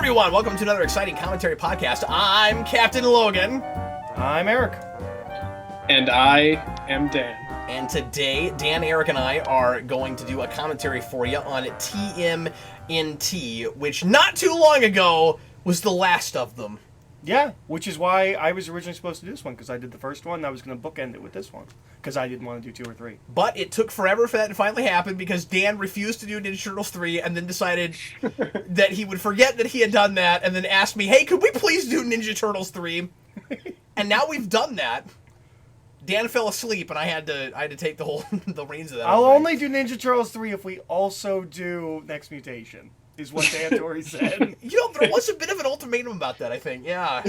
everyone, welcome to another exciting commentary podcast. I'm Captain Logan. I'm Eric. And I am Dan. And today, Dan, Eric, and I are going to do a commentary for you on TMNT, which not too long ago was the last of them. Yeah, which is why I was originally supposed to do this one, because I did the first one, and I was going to bookend it with this one, because I didn't want to do 2 or 3. But it took forever for that to finally happen, because Dan refused to do Ninja Turtles 3, and then decided that he would forget that he had done that, and then asked me, hey, could we please do Ninja Turtles 3? And now we've done that. Dan fell asleep, and I had to take the reins of that. I'll only do Ninja Turtles 3 if we also do Next Mutation, is what Dan Torrey said. There was a bit of an ultimatum about that, I think. Yeah.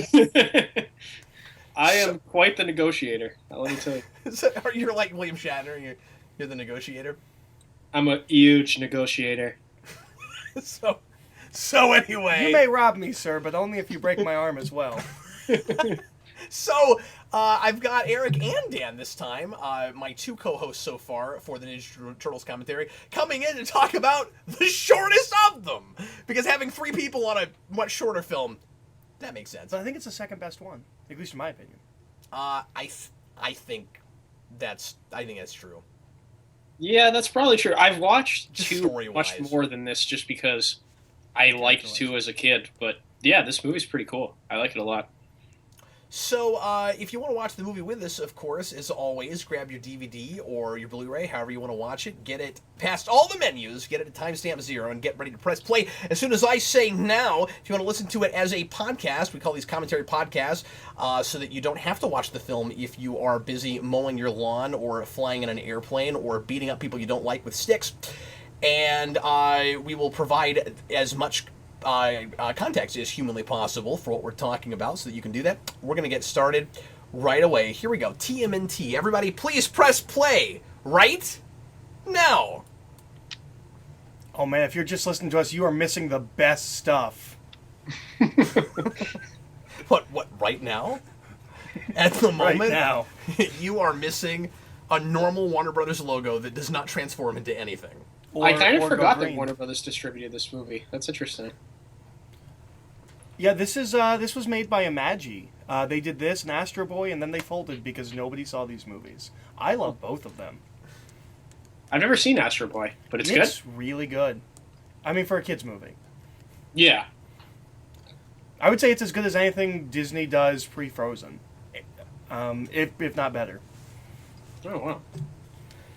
I am quite the negotiator. Let me tell you. So, you're like William Shatner. You're the negotiator. I'm a huge negotiator. So anyway. You may rob me, sir, but only if you break my arm as well. So, I've got Eric and Dan this time, my 2 co-hosts so far for the Ninja Turtles commentary, coming in to talk about the shortest of them. Because having 3 people on a much shorter film, that makes sense. But I think it's the second best one, at least in my opinion. I think that's true. Yeah, that's probably true. I've watched Just 2 story-wise. much more than this just because I liked 2 as a kid. But yeah, this movie's pretty cool. I like it a lot. So, if you want to watch the movie with us, of course, as always, grab your DVD or your Blu-ray, however you want to watch it. Get it past all the menus, get it at timestamp 0, and get ready to press play as soon as I say now. If you want to listen to it as a podcast, we call these commentary podcasts, so that you don't have to watch the film if you are busy mowing your lawn or flying in an airplane or beating up people you don't like with sticks. And we will provide as much context as humanly possible for what we're talking about so that you can do that. We're going to get started right away. Here we go. TMNT. Everybody, please press play right now. Oh man, if you're just listening to us, you are missing the best stuff. What, right now? At the moment, Right now. You are missing a normal Warner Brothers logo that does not transform into anything. I kind of or forgot go that green. Warner Brothers distributed this movie. That's interesting. Yeah, this was made by Imagi. They did this and Astro Boy, and then they folded because nobody saw these movies. I love both of them. I've never seen Astro Boy, but it's good. It's really good. I mean, for a kid's movie. Yeah. I would say it's as good as anything Disney does pre-Frozen. If not better. Oh, wow.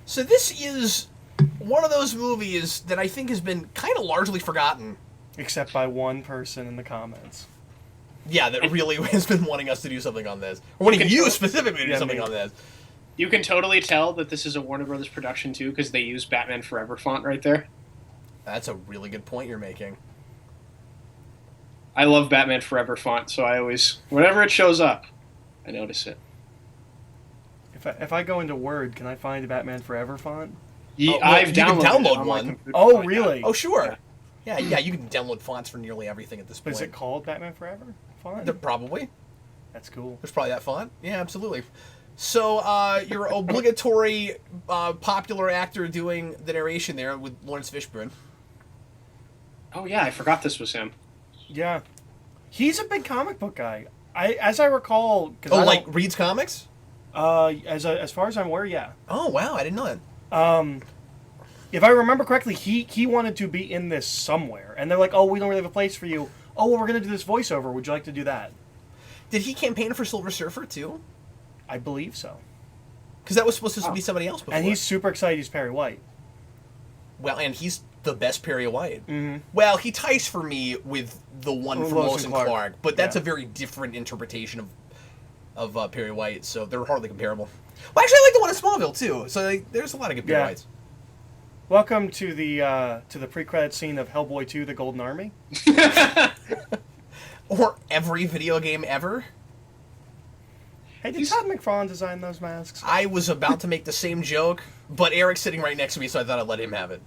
So this is one of those movies that I think has been kind of largely forgotten. Except by one person in the comments. Yeah, that really has been wanting us to do something on this. Or wanting you specifically to do something on this. You can totally tell that this is a Warner Brothers production, too, because they use Batman Forever font right there. That's a really good point you're making. I love Batman Forever font, so I always, whenever it shows up, I notice it. If I go into Word, can I find a Batman Forever font? Well, I've you can downloaded download it on my one. computer. Oh, really? Oh, sure. Yeah, you can download fonts for nearly everything at this But point. is it called Batman Forever font? Probably. That's cool. There's probably that font. Yeah, absolutely. So, your obligatory popular actor doing the narration there with Lawrence Fishburne. Oh, yeah, I forgot this was him. Yeah. He's a big comic book guy. As I recall... Reads comics? As far as I'm aware, yeah. Oh, wow, I didn't know that. If I remember correctly, he wanted to be in this somewhere. And they're like, oh, we don't really have a place for you. Oh, well, we're going to do this voiceover. Would you like to do that? Did he campaign for Silver Surfer, too? I believe so. Because that was supposed to be somebody else before. And he's super excited he's Perry White. Well, and he's the best Perry White. Mm-hmm. Well, he ties for me with the one from Lois and Clark. But that's Yeah. a very different interpretation of Perry White, so they're hardly comparable. Well, actually, I like the one in Smallville, too. So there's a lot of good Perry Whites. Welcome to the pre-credit scene of Hellboy 2: The Golden Army. Or every video game ever. Hey, did Todd McFarlane design those masks? I was about to make the same joke, but Eric's sitting right next to me, so I thought I'd let him have it.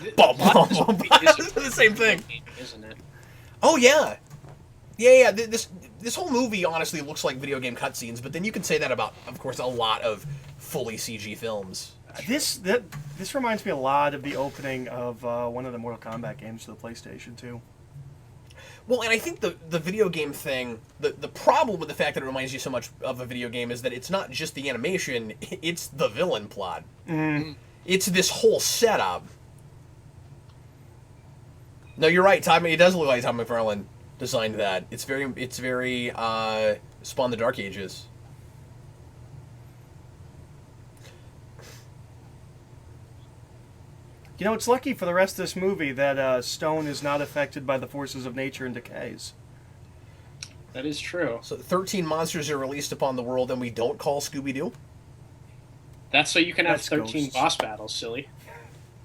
It's the same thing. Isn't it? Oh, yeah. Yeah. This whole movie honestly looks like video game cutscenes, but then you can say that about, of course, a lot of fully CG films. This reminds me a lot of the opening of one of the Mortal Kombat games to the PlayStation 2. Well, and I think the video game thing, the problem with the fact that it reminds you so much of a video game is that it's not just the animation, it's the villain plot. Mm-hmm. It's this whole setup. No, you're right, Todd. It does look like Todd McFarlane designed that. It's very Spawn the Dark Ages. You know, it's lucky for the rest of this movie that Stone is not affected by the forces of nature and decays. That is true. So 13 monsters are released upon the world, and we don't call Scooby-Doo? That's so you can have That's 13 ghosts. boss battles, silly.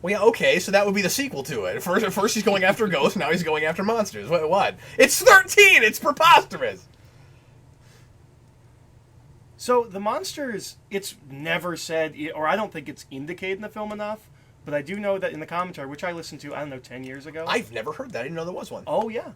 Well, yeah, okay, so that would be the sequel to it. First he's going after ghosts, now he's going after monsters. What? It's 13! It's preposterous! So the monsters, it's never said, or I don't think it's indicated in the film enough, but I do know that in the commentary, which I listened to, I don't know, 10 years ago. I've never heard that. I didn't know there was one. Oh, yeah.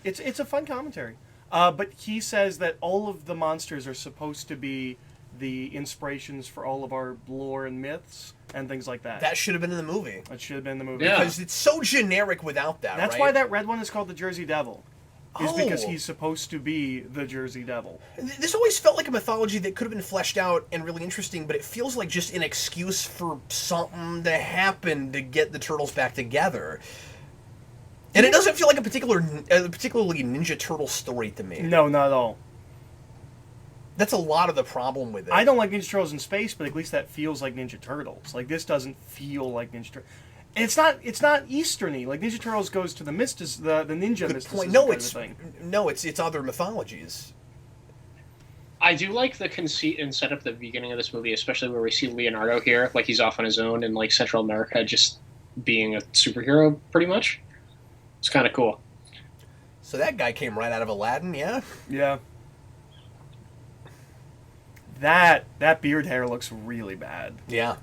It's a fun commentary. But he says that all of the monsters are supposed to be the inspirations for all of our lore and myths and things like that. That should have been in the movie. That should have been in the movie. Yeah. Because it's so generic without that, That's right? why that red one is called the Jersey Devil. Is because Oh. he's supposed to be the Jersey Devil. This always felt like a mythology that could have been fleshed out and really interesting, but it feels like just an excuse for something to happen to get the turtles back together. And it doesn't feel like a particularly Ninja Turtle story to me. No, not at all. That's a lot of the problem with it. I don't like Ninja Turtles in space, but at least that feels like Ninja Turtles. Like, this doesn't feel like Ninja Turtles. It's not Eastern-y. Like, Ninja Turtles goes to the ninja Good mysticism point. kind of thing. It's other mythologies. I do like the conceit and setup at the beginning of this movie, especially where we see Leonardo here, like he's off on his own in like Central America, just being a superhero, pretty much. It's kind of cool. So that guy came right out of Aladdin, yeah? Yeah. That beard hair looks really bad. Yeah.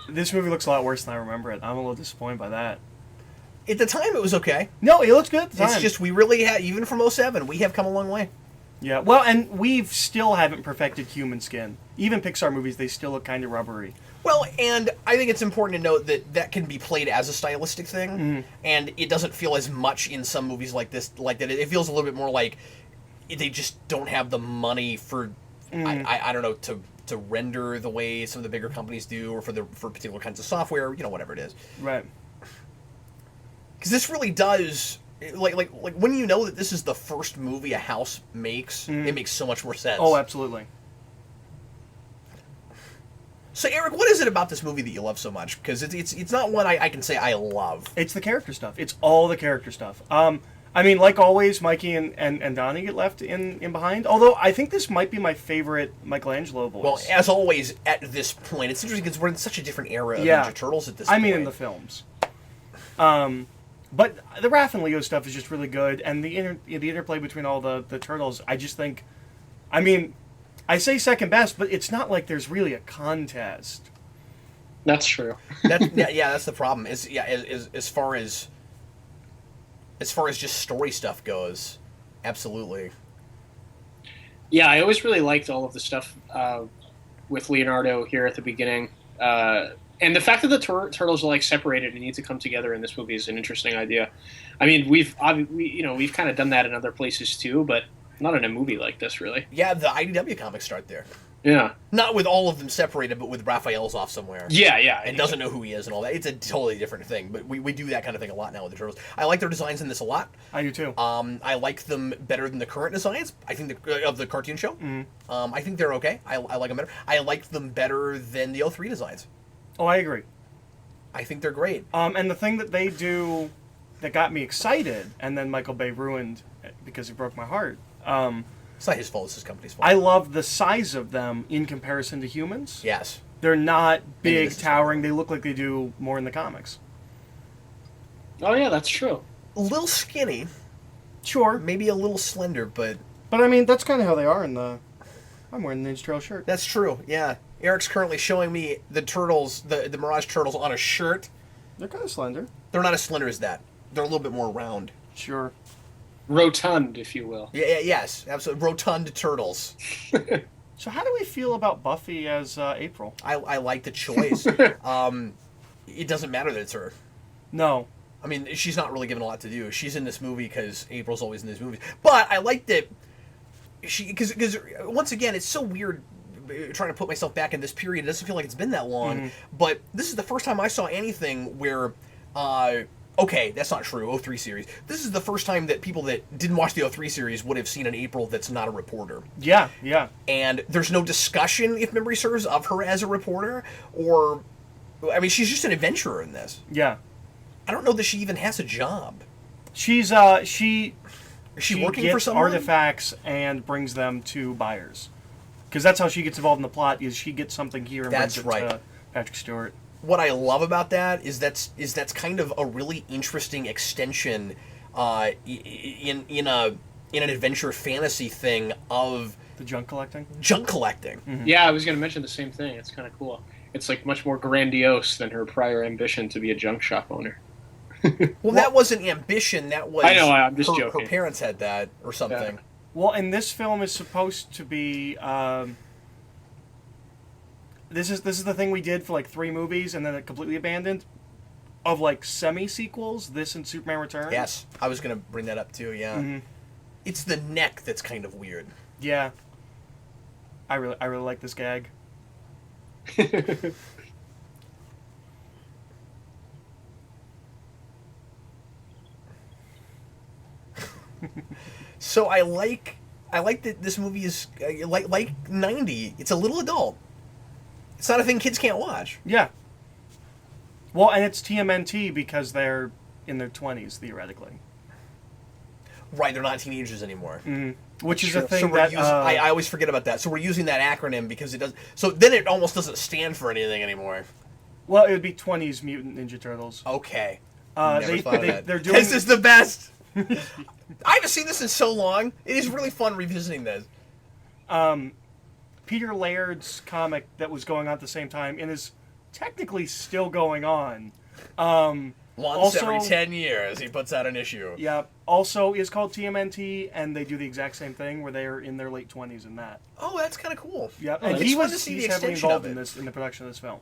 This movie looks a lot worse than I remember it. I'm a little disappointed by that. At the time, it was okay. No, it looks good at the time. It's just we really have, even from 07, we have come a long way. Yeah, well, and we still haven't perfected human skin. Even Pixar movies, they still look kind of rubbery. Well, and I think it's important to note that that can be played as a stylistic thing, and it doesn't feel as much in some movies like this, like that. It feels a little bit more like they just don't have the money for, I don't know, to render the way some of the bigger companies do, or for particular kinds of software, whatever it is. Right. Because this really does, like when you know that this is the first movie a house makes, it makes so much more sense. Oh, absolutely. So, Eric, what is it about this movie that you love so much? Because it's not one I can say I love. It's the character stuff. It's all the character stuff. I mean, like always, Mikey and Donnie get left in behind. Although, I think this might be my favorite Michelangelo voice. Well, as always, at this point, it's interesting because we're in such a different era of Ninja Turtles at this point. I mean, in the films. But the Raph and Leo stuff is just really good, and the interplay between all the turtles, I just think... I mean, I say second best, but it's not like there's really a contest. That's true. That's the problem. As far as just story stuff goes, absolutely. Yeah, I always really liked all of the stuff with Leonardo here at the beginning. And the fact that the turtles are like separated and need to come together in this movie is an interesting idea. I mean, we've kind of done that in other places too, but not in a movie like this, really. Yeah, the IDW comics start there. Yeah. Not with all of them separated, but with Raphael's off somewhere. Yeah. And doesn't know who he is and all that. It's a totally different thing. But we do that kind of thing a lot now with the Turtles. I like their designs in this a lot. I do too. I like them better than the current designs. I think of the cartoon show. I think they're okay. I like them better. I like them better than the 03 designs. Oh, I agree. I think they're great. And the thing that they do that got me excited, and then Michael Bay ruined because he broke my heart. It's not his fault. It's his company's fault. I love the size of them in comparison to humans. Yes. They're not Maybe big, this is towering. They look like they do more in the comics. Oh, yeah, that's true. A little skinny. Sure. Maybe a little slender, but... But I mean, that's kind of how they are in the... I'm wearing the Ninja Turtle shirt. That's true, yeah. Eric's currently showing me the turtles, the Mirage Turtles on a shirt. They're kind of slender. They're not as slender as that. They're a little bit more round. Sure. Rotund, if you will. Yeah, yes, absolutely. Rotund turtles. So how do we feel about Buffy as April? I like the choice. It doesn't matter that it's her. No. I mean, she's not really given a lot to do. She's in this movie because April's always in these movies. But I like that because once again, it's so weird trying to put myself back in this period. It doesn't feel like it's been that long. Mm-hmm. But this is the first time I saw anything where, okay, that's not true, 03 series. This is the first time that people that didn't watch the 03 series would have seen an April that's not a reporter. Yeah, yeah. And there's no discussion, if memory serves, of her as a reporter. Or, I mean, she's just an adventurer in this. Yeah. I don't know that she even has a job. She's Is she working gets for someone? artifacts and brings them to buyers. Because that's how she gets involved in the plot, is she gets something here and That's brings it right. to Patrick Stewart. What I love about that is that's kind of a really interesting extension in an adventure fantasy thing of The junk collecting? junk collecting. Mm-hmm. Yeah, I was going to mention the same thing. It's kind of cool. It's like much more grandiose than her prior ambition to be a junk shop owner. Well, that wasn't ambition. That was I know, I'm just her joking. parents had that or something. Yeah. Well, and this film is supposed to be... This is the thing we did for like 3 movies and then it completely abandoned. Of like semi-sequels, this and Superman Returns. Yes, I was going to bring that up too, yeah. Mm-hmm. It's the neck that's kind of weird. Yeah. I really like this gag. So I like that this movie is like 90. It's a little adult. It's not a thing kids can't watch. Yeah. Well, and it's TMNT because they're in their 20s, theoretically. Right, they're not teenagers anymore. Mm-hmm. Which is True. a thing So we're that... using, I always forget about that. So we're using that acronym because it does. So then it almost doesn't stand for anything anymore. well, it would be 20s Mutant Ninja Turtles. Okay. Never thought of that. They're doing... This is the best. I haven't seen this in so long. It is really fun revisiting this. Peter Laird's comic that was going on at the same time and is technically still going on. Once Also- every 10 years, he puts out an issue. Yeah. Also is called TMNT, and they do the exact same thing where they're in their late 20s in that. Oh, that's kind of cool. Yeah. Oh, And it's he fun was to see the he's heavily extension involved of in it. this in the production of this film.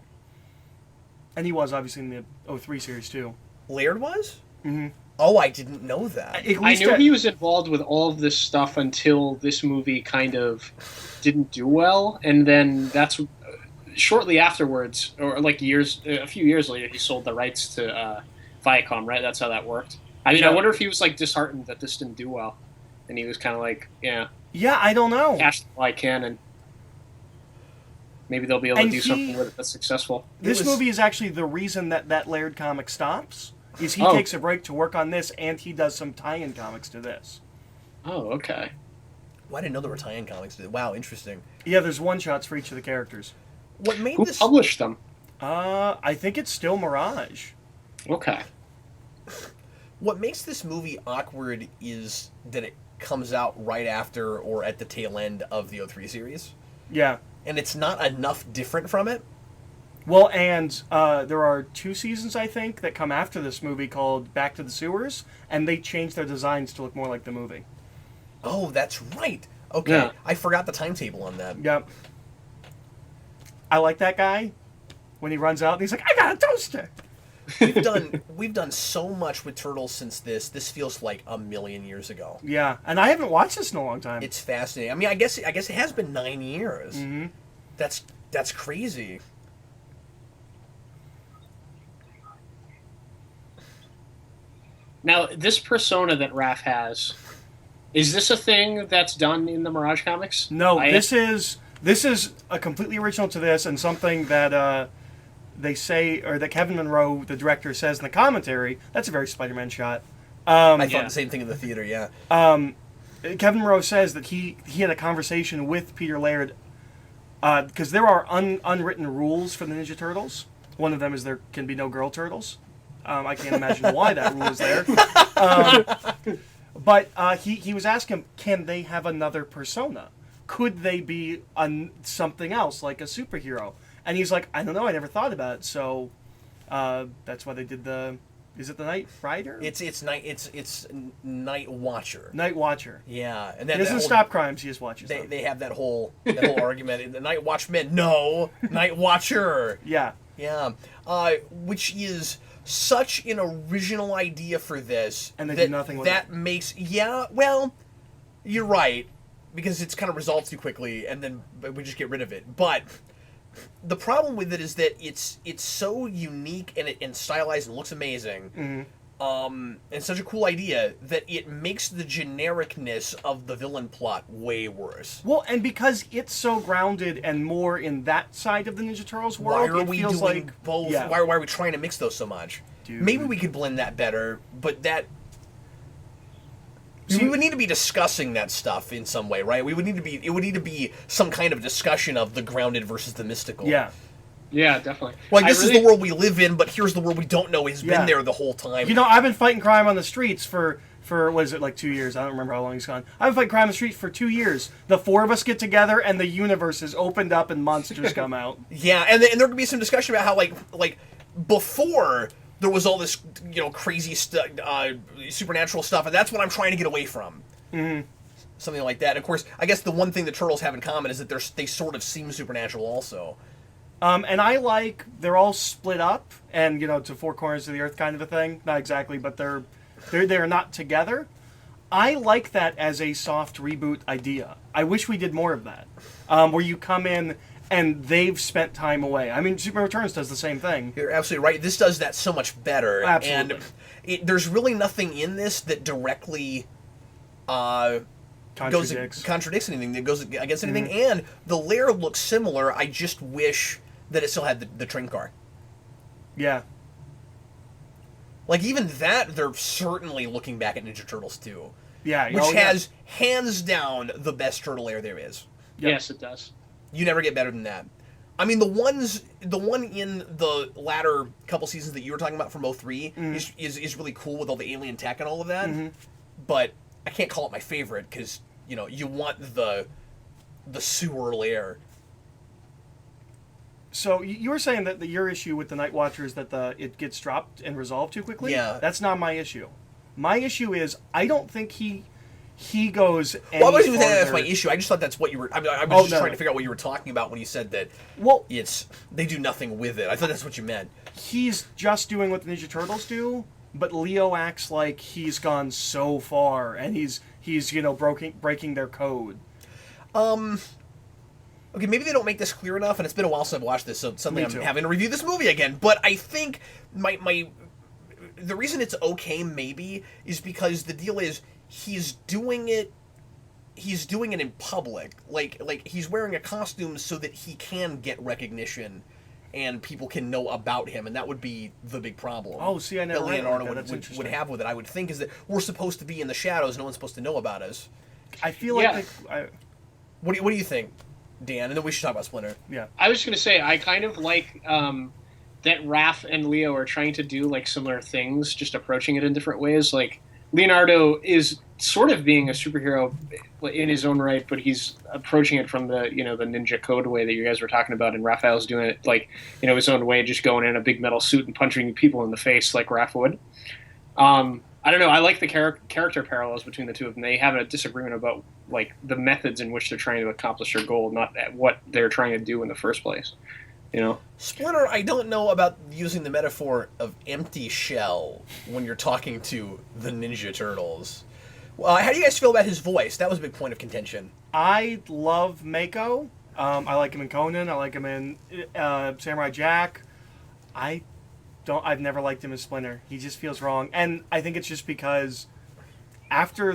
And he was obviously in the 03 series too. Laird was? Mm-hmm. Oh, I didn't know that. At I least knew he was involved with all of this stuff until this movie kind of didn't do well, and then that's shortly afterwards, or like a few years later, he sold the rights to Viacom. Right, that's how that worked. I mean, Yeah. I wonder if he was like disheartened that this didn't do well, and he was kind of like, yeah, Yeah, I don't know. cash all I can, and maybe they'll be able And to do he- something with it that's successful. This It was- movie is actually the reason that Laird comic stops. Is he Oh. takes a break to work on this, and he does some tie-in comics to this. Oh, okay. Well, I didn't know there were tie-in comics. Wow, interesting. Yeah, there's one-shots for each of the characters. What made Who this... published them? I think it's still Mirage. Okay. What makes this movie awkward is that it comes out right after or at the tail end of the 03 series. Yeah. And it's not enough different from it. Well, and there are 2 seasons, I think, that come after this movie called Back to the Sewers, and they change their designs to look more like the movie. Oh, that's right. Okay. Yeah. I forgot the timetable on that. Yep. I like that guy when he runs out and he's like, I got a toaster! We've done so much with Turtles since this. This feels like a million years ago. Yeah, and I haven't watched this in a long time. It's fascinating. I mean, I guess it has been 9 years. Mm-hmm. That's crazy. Now, this persona that Raph has, is this a thing that's done in the Mirage comics? No, this is a completely original to this, and something that they say, or that Kevin Monroe, the director, says in the commentary. That's a very Spider-Man shot. I thought yeah. the same thing in the theater, yeah. Kevin Monroe says that he had a conversation with Peter Laird because there are unwritten rules for the Ninja Turtles. One of them is there can be no girl turtles. I can't imagine why that rule is there. But he was asking him, can they have another persona? Could they be something else, like a superhero? And he's like, I don't know, I never thought about it. So that's why they did the Is it the Night Rider? It's Night Watcher. Night Watcher. Yeah, and He then doesn't stop crimes, he just watches them. they have that whole argument in the Night Watchman. No, Night Watcher. Yeah. Yeah, which is such an original idea for this. And they that, do nothing with that it. makes well, you're right, because it's kind of resolved too quickly, and then we just get rid of it. But the problem with it is that it's so unique and stylized and looks amazing. Mm-hmm. And such a cool idea that it makes the genericness of the villain plot way worse. Well, and because it's so grounded and more in that side of the Ninja Turtles Why world, are it we feels doing like both? Yeah. Why are we trying to mix those so much? Dude. Maybe we could blend that better, but that... See, we would need to be discussing that stuff in some way, right? It would need to be some kind of discussion of the grounded versus the mystical. Yeah. Yeah, definitely. Like, this is the world we live in, but here's the world we don't know. He's been there the whole time. You know, I've been fighting crime on the streets for what is it, like 2 years? I don't remember how long he's gone. I've been fighting crime on the streets for 2 years. The four of us get together, and the universe is opened up, and monsters come out. Yeah, and there could be some discussion about how, like before there was all this, crazy supernatural stuff, and that's what I'm trying to get away from. Mm-hmm. Something like that. And of course, I guess the one thing the Turtles have in common is that they sort of seem supernatural also. And I like, they're all split up, and, to four corners of the earth kind of a thing. Not exactly, but they're not together. I like that as a soft reboot idea. I wish we did more of that. Where you come in and they've spent time away. I mean, Superman Returns does the same thing. You're absolutely right. This does that so much better. Absolutely. And there's really nothing in this that directly contradicts anything, that goes against anything. Mm-hmm. And the lair looks similar. I just wish that it still had the train car. Yeah. Like, even that, they're certainly looking back at Ninja Turtles 2. Yeah. Which has, hands down, the best turtle lair there is. Yep. Yes, it does. You never get better than that. I mean, the one in the latter couple seasons that you were talking about from 03 is really cool with all the alien tech and all of that. Mm-hmm. But I can't call it my favorite because, you want the sewer lair. So you were saying that your issue with the Night Watcher is that it gets dropped and resolved too quickly? Yeah. That's not my issue. My issue is I don't think he goes any Well, I wasn't even saying that's farther. my issue. I just thought that's what you were... I was just trying to figure out what you were talking about when you said that they do nothing with it. I thought that's what you meant. He's just doing what the Ninja Turtles do, but Leo acts like he's gone so far, and he's breaking their code. Okay, maybe they don't make this clear enough, and it's been a while since I've watched this, so suddenly I'm too. having to review this movie again. But I think the reason it's okay, maybe, is because the deal is he's doing it in public. Like he's wearing a costume so that he can get recognition and people can know about him, and that would be the big problem. Oh, see, I never that read Leonardo that. That's would interesting. have with it, I would think, is that we're supposed to be in the shadows, no one's supposed to know about us. I feel like... What do you think, Dan? And then we should talk about Splinter. Yeah. I was going to say, I kind of like that Raph and Leo are trying to do like similar things, just approaching it in different ways. Like, Leonardo is sort of being a superhero in his own right, but he's approaching it from the the ninja code way that you guys were talking about, and Raphael's doing it like his own way, just going in a big metal suit and punching people in the face like Raph would. I don't know. I like the character parallels between the two of them. They have a disagreement about like the methods in which they're trying to accomplish their goal, not at what they're trying to do in the first place. Splinter, I don't know about using the metaphor of empty shell when you're talking to the Ninja Turtles. How do you guys feel about his voice? That was a big point of contention. I love Mako. I like him in Conan. I like him in Samurai Jack. I've never liked him as Splinter. He just feels wrong. And I think it's just because after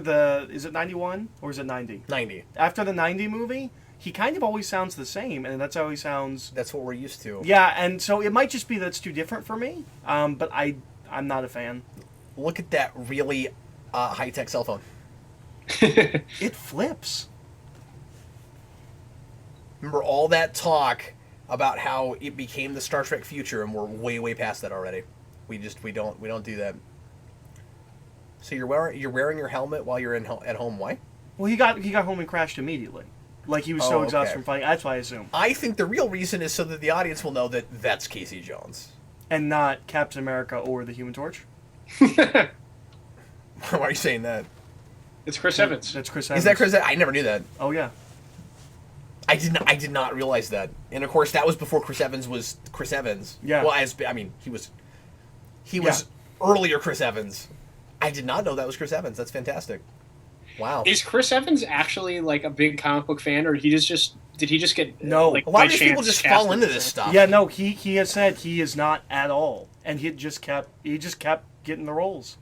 is it 91 or is it 90? 90. After the 90 movie, he kind of always sounds the same, and that's how he sounds. That's what we're used to. Yeah, and so it might just be that it's too different for me, but I'm not a fan. Look at that really high-tech cell phone. It flips. Remember all that talk about how it became the Star Trek future, and we're way past that already. We don't do that. So you're wearing your helmet while you're at home. Why? Well, he got home and crashed immediately. Like he was so exhausted from fighting. That's why I assume. I think the real reason is so that the audience will know that that's Casey Jones And not Captain America or the Human Torch. Why are you saying that? It's Chris Evans. That's Chris Evans. Is that Chris? I never knew that. Oh yeah. I did not realize that. And of course, that was before Chris Evans was Chris Evans. Yeah. Well, he was earlier Chris Evans. I did not know that was Chris Evans. That's fantastic. Wow. Is Chris Evans actually like a big comic book fan, or did he just get No. Like, A lot by of these people chance just cast fall in into the this thing? stuff. Yeah, no, he has said he is not at all, and he just kept getting the roles.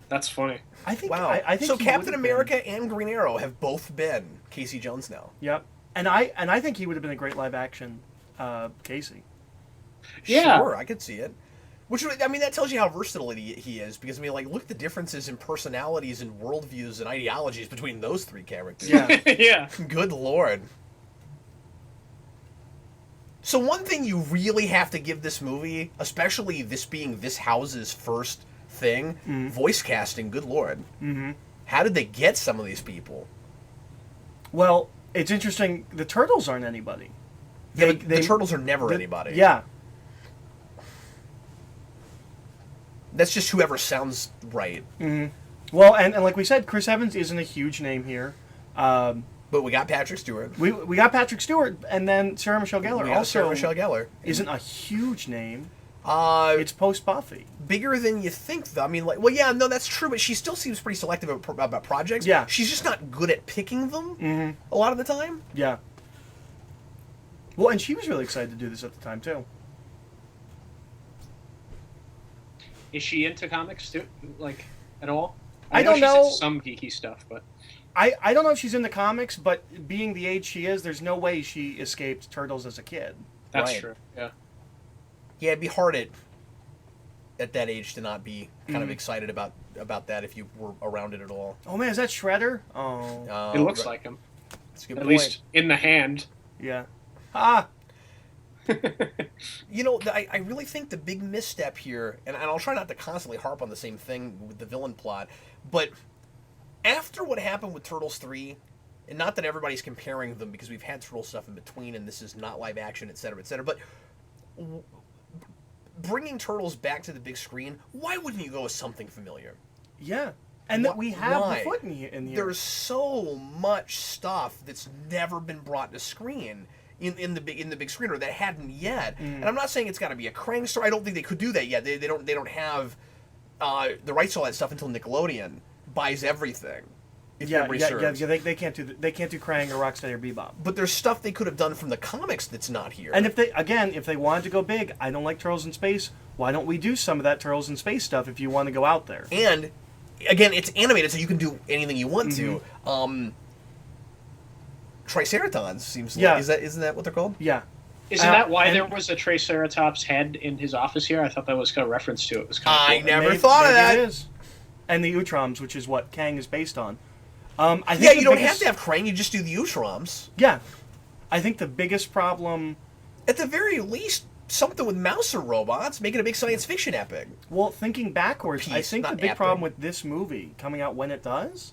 That's funny. I think. Wow. I think so he Captain would have America and Green Arrow have both been Casey Jones now. Yep. And I think he would have been a great live action Casey. Yeah. Sure, I could see it. Which, I mean, that tells you how versatile he is. Because, I mean, like, look at the differences in personalities and worldviews and ideologies between those three characters. Yeah. Yeah. Good Lord. So one thing you really have to give this movie, especially this being this house's first thing, voice casting, good Lord. Mm-hmm. How did they get some of these people? Well, it's interesting. The Turtles aren't anybody. Yeah, but the Turtles are never anybody. Yeah. That's just whoever sounds right. Mm-hmm. Well, and like we said, Chris Evans isn't a huge name here. But we got Patrick Stewart. We got Patrick Stewart, and then Sarah Michelle Gellar We got also Sarah Michelle Gellar. isn't a huge name. It's It's post Buffy. bigger than you think, though. I mean, like, well, yeah, no, that's true, but she still seems pretty selective about projects. Yeah. She's just not good at picking them a lot of the time. Yeah. Well, and she was really excited to do this at the time too. Is she into comics too, like at all? I know don't she's know. into some geeky stuff, but I don't know if she's in the comics, but being the age she is, there's no way she escaped Turtles as a kid. that's Right. true. Yeah. Yeah, it'd be hard at that age to not be kind of excited about that if you were around it at all. Oh man, is that Shredder? Oh, It looks like him, That's a good at point. least in the hand. yeah. Ah, You know, I really think the big misstep here, and I'll try not to constantly harp on the same thing with the villain plot, but after what happened with Turtles 3, and not that everybody's comparing them because we've had Turtle stuff in between and this is not live action, etc., but bringing Turtles back to the big screen, why wouldn't you go with something familiar? yeah. And that we have Why? the foot in here. There's so much stuff that's never been brought to screen in the big screen, or that hadn't yet. And I'm not saying it's got to be a Krang story. I don't think they could do that yet. They don't have the rights to all that stuff until Nickelodeon buys everything. If memory serves. They can't do Krang or Rocksteady or Bebop. But there's stuff they could have done from the comics that's not here. And if they wanted to go big, I don't like Turtles in Space. Why don't we do some of that Turtles in Space stuff if you want to go out there? And again, it's animated, so you can do anything you want to. Triceratons seems like isn't that what they're called? Yeah. Isn't that why there was a Triceratops head in his office here? I thought that was kind of reference to it. It was kind of I cool. never thought of that. It is. And the Utroms, which is what Kang is based on. I think Yeah, the you don't biggest- have to have Krang, you just do the Utroms. Yeah. I think the biggest problem... At the very least, something with Mouser robots, make it a big science fiction epic. Well, thinking backwards, I Piece, think the not big epic. problem with this movie coming out when it does,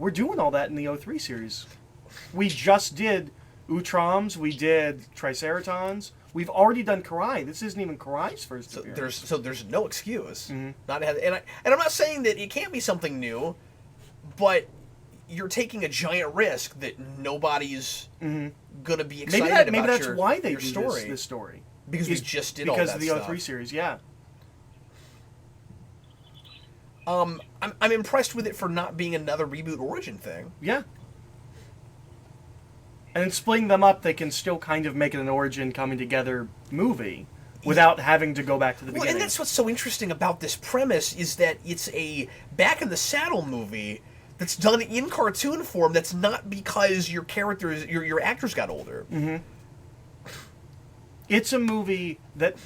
we're doing all that in the 03 series. We just did Utroms, we did Triceratons, we've already done Karai. This isn't even Karai's first appearance. There's no excuse not to have, and I'm not saying that it can't be something new, but you're taking a giant risk that nobody's gonna be excited Maybe about that's why they your do story. this story. Because we just did all because that of the stuff. 03 series, yeah. I'm impressed with it for not being another reboot origin thing. Yeah. And in splitting them up, they can still kind of make it an origin coming together movie without having to go back to the Well, beginning. and that's what's so interesting about this premise is that it's a back in the saddle movie that's done in cartoon form. That's not because your characters, your actors got older. It's a movie that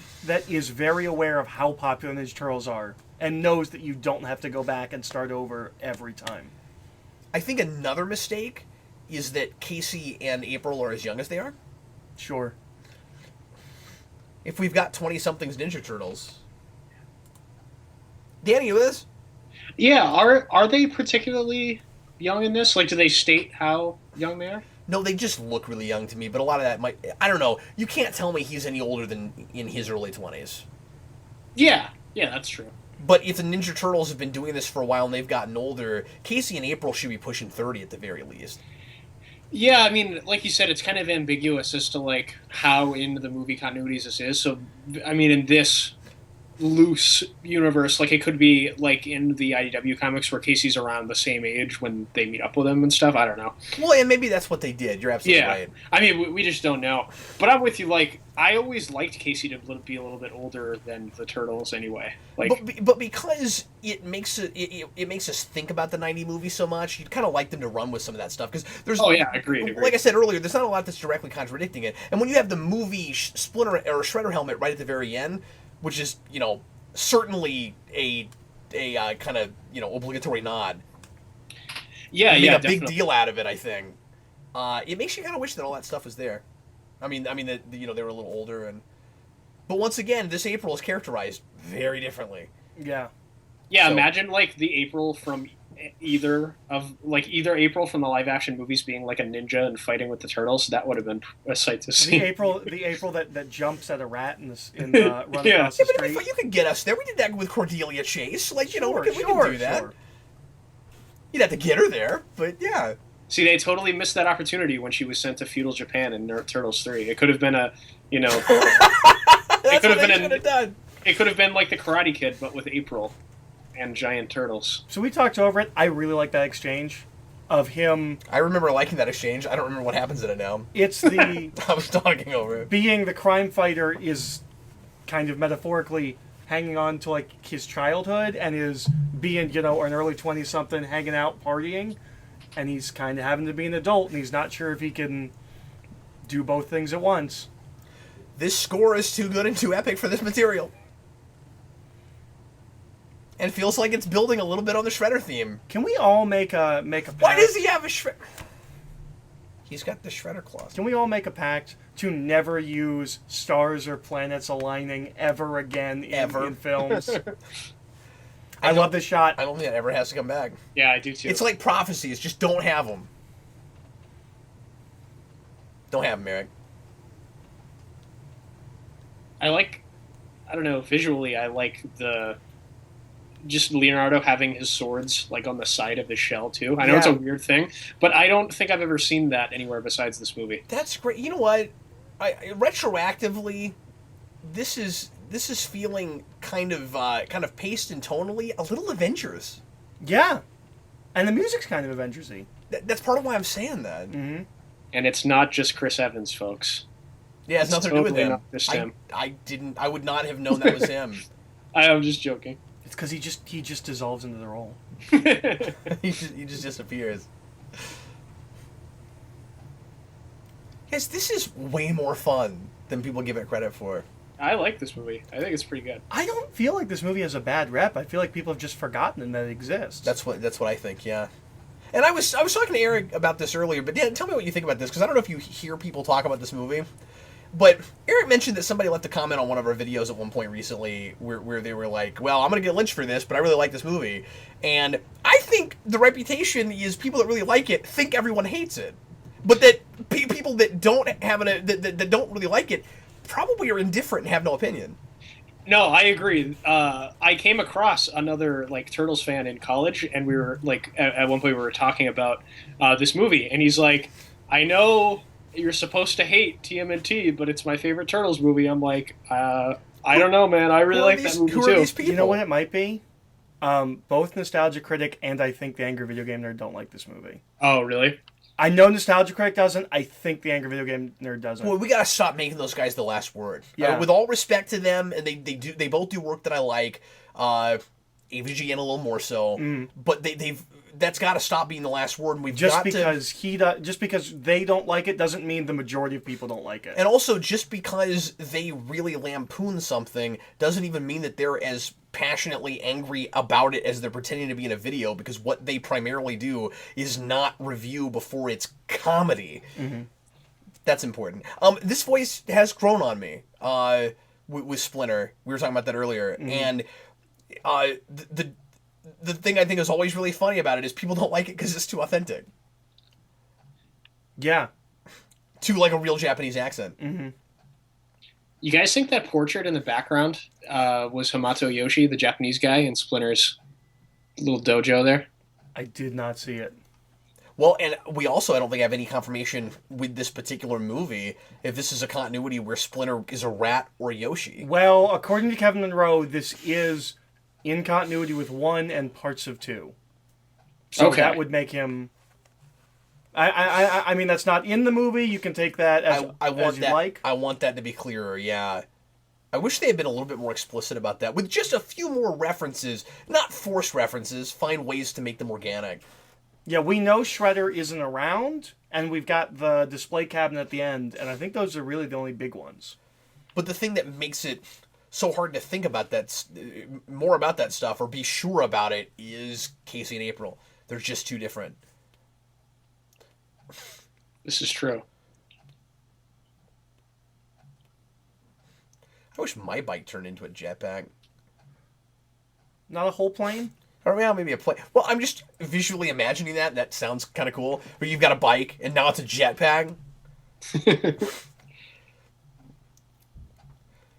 is very aware of how popular Ninja Turtles are and knows that you don't have to go back and start over every time. I think another mistake is that Casey and April are as young as they are. Sure. If we've got 20-somethings Ninja Turtles. Danny, you with us? Yeah, are they particularly young in this? Like, do they state how young they are? No, they just look really young to me, but a lot of that might... I don't know. You can't tell me he's any older than in his early 20s. Yeah, that's true. But if the Ninja Turtles have been doing this for a while and they've gotten older, Casey and April should be pushing 30 at the very least. Yeah, I mean, like you said, it's kind of ambiguous as to like how in the movie continuities this is. So, I mean, in this loose universe, like it could be like in the IDW comics where Casey's around the same age when they meet up with him and stuff. I don't know. Well, and maybe that's what they did. You're absolutely right. I mean, we just don't know. But I'm with you. Like, I always liked Casey to be a little bit older than the Turtles, anyway. Like, but because it makes it makes us think about the '90 movie so much, you'd kind of like them to run with some of that stuff because there's. Oh yeah, agreed. Like I said earlier, there's not a lot that's directly contradicting it, and when you have the movie Splinter or Shredder helmet right at the very end, which is certainly a kind of obligatory nod. Yeah, make yeah, a definitely. big deal out of it. I think it makes you kind of wish that all that stuff was there. I mean that they were a little older, but once again, this April is characterized very differently. Yeah. Yeah, So- imagine like the April from either April from the live action movies being like a ninja and fighting with the turtles. That would have been a sight to see. The April that jumps at a rat running across the Yeah, but street. you could get us there. We did that with Cordelia Chase. Like, we can do that. Sure. You'd have to get her there, but yeah. See, they totally missed that opportunity when she was sent to feudal Japan in Turtles 3. It could have been That's could what have they been should have done. it could have been like the Karate Kid, but with April and giant turtles. So we talked over it. I really like that exchange of him. I remember liking that exchange. I don't remember what happens in it now. It's the I was talking over it. being the crime fighter is kind of metaphorically hanging on to like his childhood and is being an early 20 something hanging out partying, and he's kind of having to be an adult and he's not sure if he can do both things at once. This score is too good and too epic for this material. And feels like it's building a little bit on the Shredder theme. Can we all make a pact? Why does he have a Shredder? He's got the Shredder claws. Can we all make a pact to never use stars or planets aligning ever again in films? I love this shot. I don't think that ever has to come back. Yeah, I do too. It's like prophecies. Just don't have them. Don't have them, Eric. I don't know, visually I like just Leonardo having his swords like on the side of his shell too. I know it's a weird thing, but I don't think I've ever seen that anywhere besides this movie. That's great. You know what? I retroactively, this is feeling kind of paced and tonally a little Avengers. Yeah. And the music's kind of Avengers-y. That's part of why I'm saying that. Mm-hmm. And it's not just Chris Evans, folks. Yeah, it's nothing to do with totally him. not just him. I would not have known that was him. I'm just joking. It's because he just dissolves into the role. he just disappears. Yes, this is way more fun than people give it credit for. I like this movie. I think it's pretty good. I don't feel like this movie has a bad rep. I feel like people have just forgotten that it exists. That's what I think. Yeah. And I was talking to Eric about this earlier, but Dan, tell me what you think about this because I don't know if you hear people talk about this movie. But Eric mentioned that somebody left a comment on one of our videos at one point recently where they were like, well, I'm going to get lynched for this, but I really like this movie. And I think the reputation is people that really like it think everyone hates it. But that people that don't that don't really like it probably are indifferent and have no opinion. No, I agree. I came across another like Turtles fan in college, and we were like at one point we were talking about this movie, and he's like, I know you're supposed to hate TMNT, but it's my favorite Turtles movie. I'm like, I don't know, man. I really like that movie who are these too. people? You know what it might be? Both Nostalgia Critic and I think the Angry Video Game Nerd don't like this movie. Oh, really? I know Nostalgia Critic doesn't. I think the Angry Video Game Nerd doesn't. Well, we gotta stop making those guys the last word. Yeah. With all respect to them, and they both do work that I like. AVGN a little more so, but that's got to stop being the last word. And just because they don't like it doesn't mean the majority of people don't like it. And also, just because they really lampoon something doesn't even mean that they're as passionately angry about it as they're pretending to be in a video, because what they primarily do is not review before it's comedy. Mm-hmm. That's important. This voice has grown on me with Splinter. We were talking about that earlier. And the thing I think is always really funny about it is people don't like it because it's too authentic. Yeah. To like a real Japanese accent. Mm-hmm. You guys think that portrait in the background was Hamato Yoshi, the Japanese guy in Splinter's little dojo there? I did not see it. Well, and we also, I don't think, have any confirmation with this particular movie if this is a continuity where Splinter is a rat or Yoshi. Well, according to Kevin Monroe, this is in continuity with 1 and parts of 2. So Okay. that would make him... I mean, that's not in the movie. You can take that as, I want as you that. like. I want that to be clearer. Yeah, I wish they had been a little bit more explicit about that, with just a few more references, not forced references. Find ways to make them organic. Yeah, we know Shredder isn't around, and we've got the display cabinet at the end, and I think those are really the only big ones. But the thing that makes it so hard to think about that, more about that stuff, or be sure about it, is Casey and April. They're just too different. This is true. I wish my bike turned into a jetpack. Not a whole plane? Or well, maybe a plane. Well, I'm just visually imagining that. That sounds kind of cool. Where you've got a bike, and now it's a jetpack.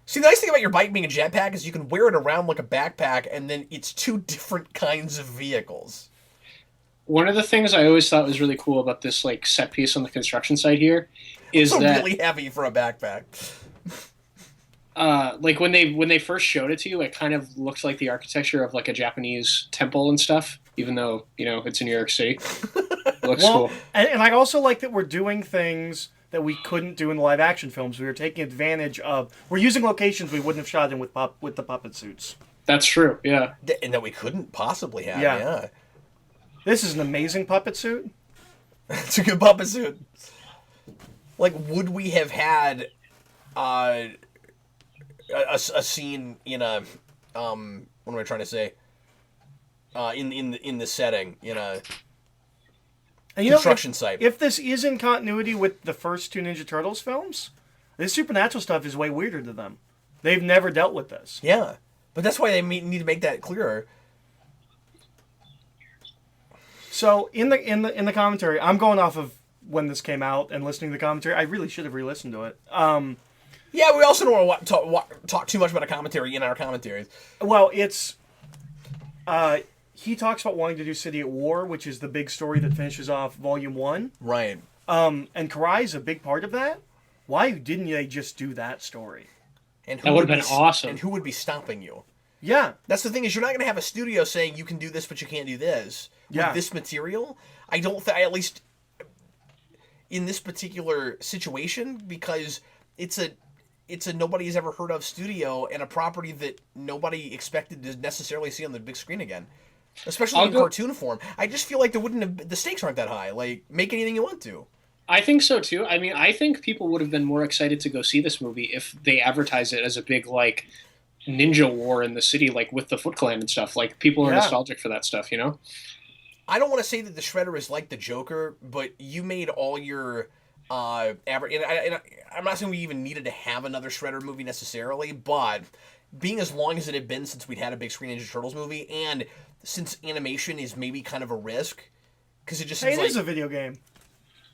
See, the nice thing about your bike being a jetpack is you can wear it around like a backpack, and then it's 2 different kinds of vehicles. One of the things I always thought was really cool about this like set piece on the construction site here is It's that really heavy for a backpack. like when they first showed it to you, it kind of looks like the architecture of like a Japanese temple and stuff, even though, you know, it's in New York City. It looks Well, cool. and I also like that we're doing things that we couldn't do in the live action films. We were taking advantage of... We're using locations we wouldn't have shot in with the puppet suits. That's true, yeah. And that we couldn't possibly have, Yeah. yeah. This is an amazing puppet suit. It's a good puppet suit. Like, would we have had a scene in a what am I trying to say? In the setting, in a And construction site. If this is in continuity with the first 2 Ninja Turtles films, this supernatural stuff is way weirder to them. They've never dealt with this. Yeah, but that's why they need to make that clearer. So in the commentary, I'm going off of when this came out and listening to the commentary. I really should have re-listened to it. Yeah, we also don't want to talk too much about a commentary in our commentaries. Well, it's he talks about wanting to do City at War, which is the big story that finishes off Volume 1. Right. And Karai's a big part of that. Why didn't they just do that story? And That would have been awesome. And who would be stopping you? Yeah. That's the thing, is you're not going to have a studio saying you can do this, but you can't do this. Yeah. With this material, I don't think, at least in this particular situation, because it's a nobody's ever heard of studio and a property that nobody expected to necessarily see on the big screen again, especially in cartoon form. I just feel like the stakes aren't that high. Like, make anything you want to. I think so too. I mean, I think people would have been more excited to go see this movie if they advertised it as a big like ninja war in the city, like with the Foot Clan and stuff. Like people are nostalgic for that stuff, you know? I don't want to say that the Shredder is like the Joker, but you made all your and I'm not saying we even needed to have another Shredder movie necessarily, but being as long as it had been since we'd had a big screen Ninja Turtles movie, and since animation is maybe kind of a risk, because it just seems Hey, it like... is a video game.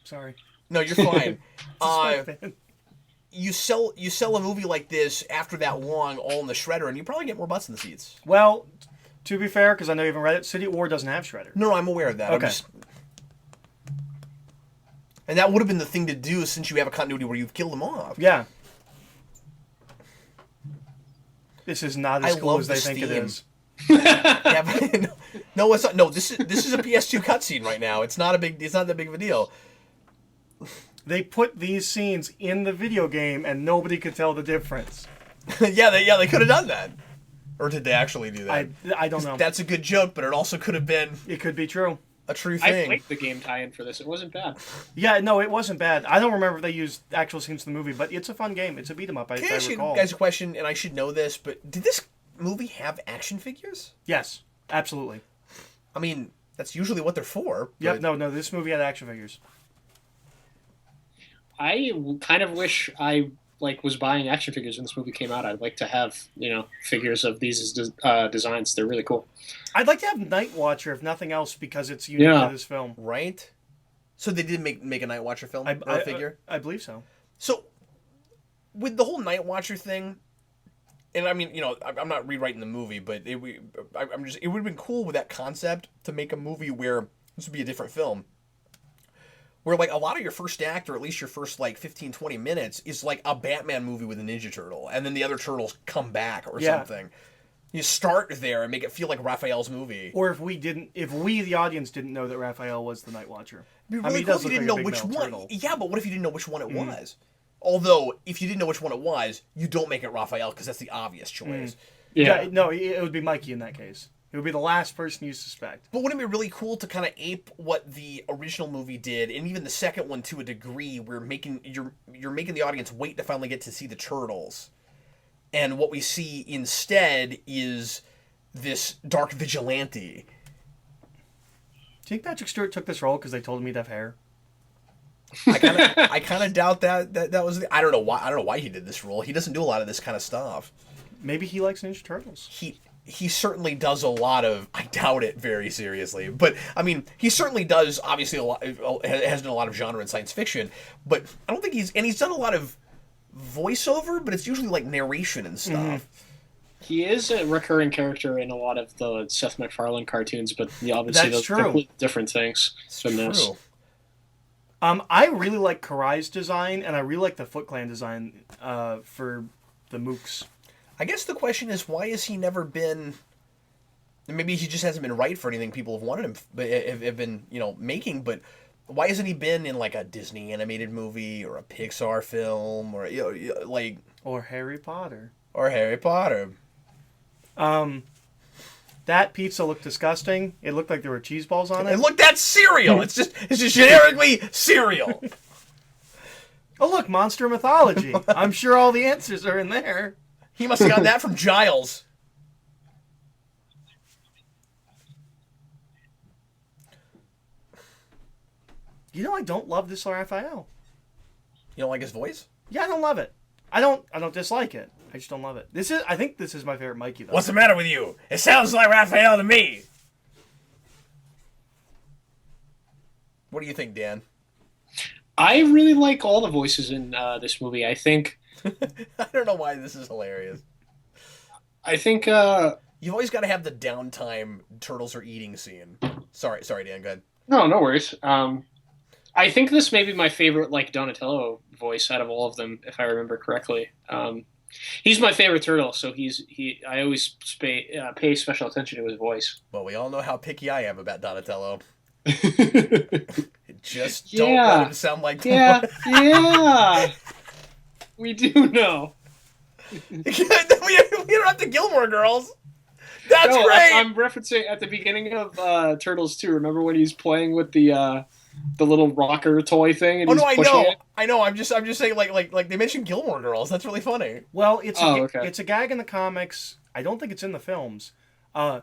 Sorry. No, you're fine. Spider-Man. You sell a movie like this after that long, all in the Shredder, and you probably get more butts in the seats. Well, to be fair, because I know you haven't read it, City at War doesn't have Shredder. No, I'm aware of that. Okay. And that would have been the thing to do since you have a continuity where you've killed them off. Yeah. This is not as cool as they think it is. Yeah, but, no, it's not. No, this is a PS2 cutscene right now. It's not that big of a deal. They put these scenes in the video game, and nobody could tell the difference. yeah, they could have done that. Or did they actually do that? I don't know. That's a good joke, but it also could have been It could be true. a true I thing. played the game tie-in for this. It wasn't bad. Yeah, no, it wasn't bad. I don't remember if they used actual scenes from the movie, but it's a fun game. It's a beat-em-up, Can I if I ask you recall. guys a question, and I should know this, but did this movie have action figures? Yes, absolutely. I mean, that's usually what they're for. Yep, but- no, this movie had action figures. I kind of wish I was buying action figures when this movie came out. I'd like to have figures of these as designs. They're really cool. I'd like to have Night Watcher, if nothing else, because it's unique to this film. Right? So they did make a Night Watcher film or a figure? I believe so. So, with the whole Night Watcher thing, and I mean, I'm not rewriting the movie, but it would have been cool with that concept to make a movie where this would be a different film, where like a lot of your first act, or at least your first like 15, 20 minutes, is like a Batman movie with a Ninja Turtle, and then the other turtles come back or something. You start there and make it feel like Raphael's movie. Or if we, the audience, didn't know that Raphael was the Night Watcher. It'd be really cool if you didn't know which one. Turtle. Yeah, but what if you didn't know which one it was? Although, if you didn't know which one it was, you don't make it Raphael because that's the obvious choice. Yeah. No, it would be Mikey in that case. It would be the last person you suspect. But wouldn't it be really cool to kind of ape what the original movie did, and even the second one to a degree, where you're making the audience wait to finally get to see the turtles. And what we see instead is this dark vigilante. Do you think Patrick Stewart took this role because they told him he'd have hair? I kind of doubt that was. I don't know why he did this role. He doesn't do a lot of this kind of stuff. Maybe he likes Ninja Turtles. He certainly does a lot of. I doubt it very seriously, but I mean, he certainly does. Obviously, has done a lot of genre and science fiction, but I don't think he's done a lot of voiceover, but it's usually like narration and stuff. He is a recurring character in a lot of the Seth MacFarlane cartoons, but obviously That's those true. Different things than this. I really like Karai's design, and I really like the Foot Clan design for the Mooks. I guess the question is, why has he never been... Maybe he just hasn't been right for anything people have wanted him, but have been, making, but why hasn't he been in, like, a Disney animated movie, or a Pixar film, or, like... Or Harry Potter. That pizza looked disgusting. It looked like there were cheese balls on it. And look, that's cereal! It's just generically cereal! Oh, look, monster mythology. I'm sure all the answers are in there. He must have gotten that from Giles. I don't love this Raphael. You don't like his voice? Yeah, I don't love it. I don't dislike it. I just don't love it. I think this is my favorite Mikey, though. What's the matter with you? It sounds like Raphael to me. What do you think, Dan? I really like all the voices in this movie. I think... I don't know why this is hilarious. I think... You've always got to have the downtime turtles are eating scene. Sorry, Dan, go ahead. No worries. I think this may be my favorite, like, Donatello voice out of all of them, if I remember correctly. He's my favorite turtle, so I always pay special attention to his voice. Well, we all know how picky I am about Donatello. Just Yeah. don't let him sound like Yeah. We do know. we don't have the Gilmore Girls. That's great. I'm referencing at the beginning of Turtles 2. Remember when he's playing with the little rocker toy thing? And Oh he's no, I pushing know. it? I know. I'm just saying, like they mentioned Gilmore Girls. That's really funny. Well, it's okay. it's a gag in the comics. I don't think it's in the films.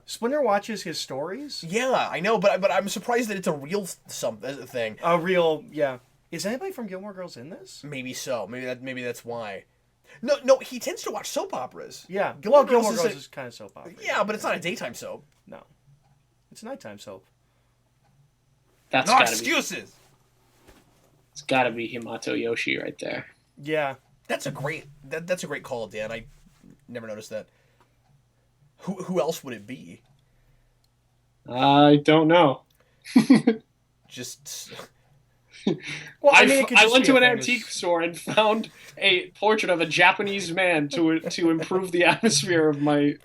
Splinter watches his stories. Yeah, I know, but I'm surprised that it's a real thing. A real, yeah. Is anybody from Gilmore Girls in this? Maybe so. Maybe that's why. No, he tends to watch soap operas. Yeah. Gilmore Gilmore Girls Girls is kind of soap opera. Yeah, but it's not a daytime soap. No. It's a nighttime soap. That's No gotta excuses. It's got to be Hamato Yoshi right there. Yeah. That's a great call, Dan. I never noticed that. Who else would it be? I don't know. Just Well, I went to an antique store and found a portrait of a Japanese man to improve the atmosphere of my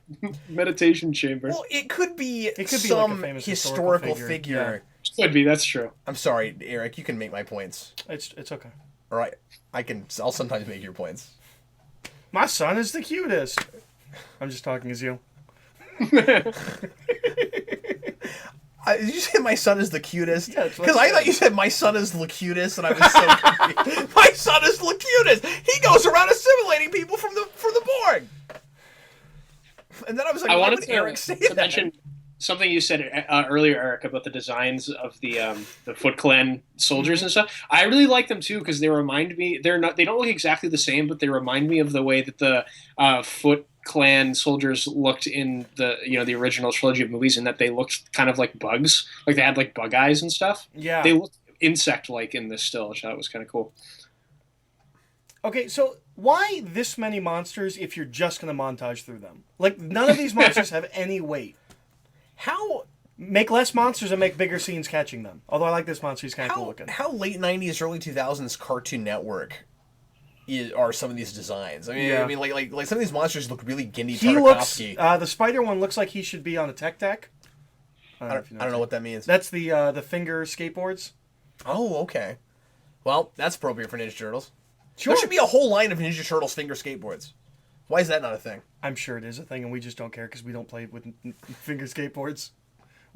meditation chamber. well, it could be like some a famous historical historical figure. Could be, that's true. I'm sorry, Eric. You can make my points. It's okay. All right, I'll sometimes make your points. My son is the cutest. I'm just talking as you. Did you say my son is the cutest? Yeah, that's what Because I I thought you said my son is the cutest, and I was so confused. My son is the cutest. He goes around assimilating people from the Borg. And then I was like, I why wanted would Eric say to that? mention something you said earlier, Eric, about the designs of the Foot Clan soldiers and stuff. I really like them too because they remind me. They don't look exactly the same, but they remind me of the way that the Foot Clan soldiers looked in the original trilogy of movies, in that they looked kind of like bugs, like they had like bug eyes and stuff. Yeah. They looked insect-like in this still, which I thought was kind of cool. Okay, so Why this many monsters if you're just going to montage through them? Like, none of these monsters have any weight. How Make less monsters and make bigger scenes catching them. Although I like this monster, he's kind of cool looking. how late 90s, early 2000s Cartoon Network are some of these designs? I mean, Yeah. like some of these monsters look really Gendy He looks. Tartakovsky. The spider one looks like he should be on a tech deck. I don't know what that means. That's the finger skateboards. Oh, okay. Well, that's appropriate for Ninja Turtles. Sure. There should be a whole line of Ninja Turtles finger skateboards. Why is that not a thing? I'm sure it is a thing, and we just don't care because we don't play with finger skateboards.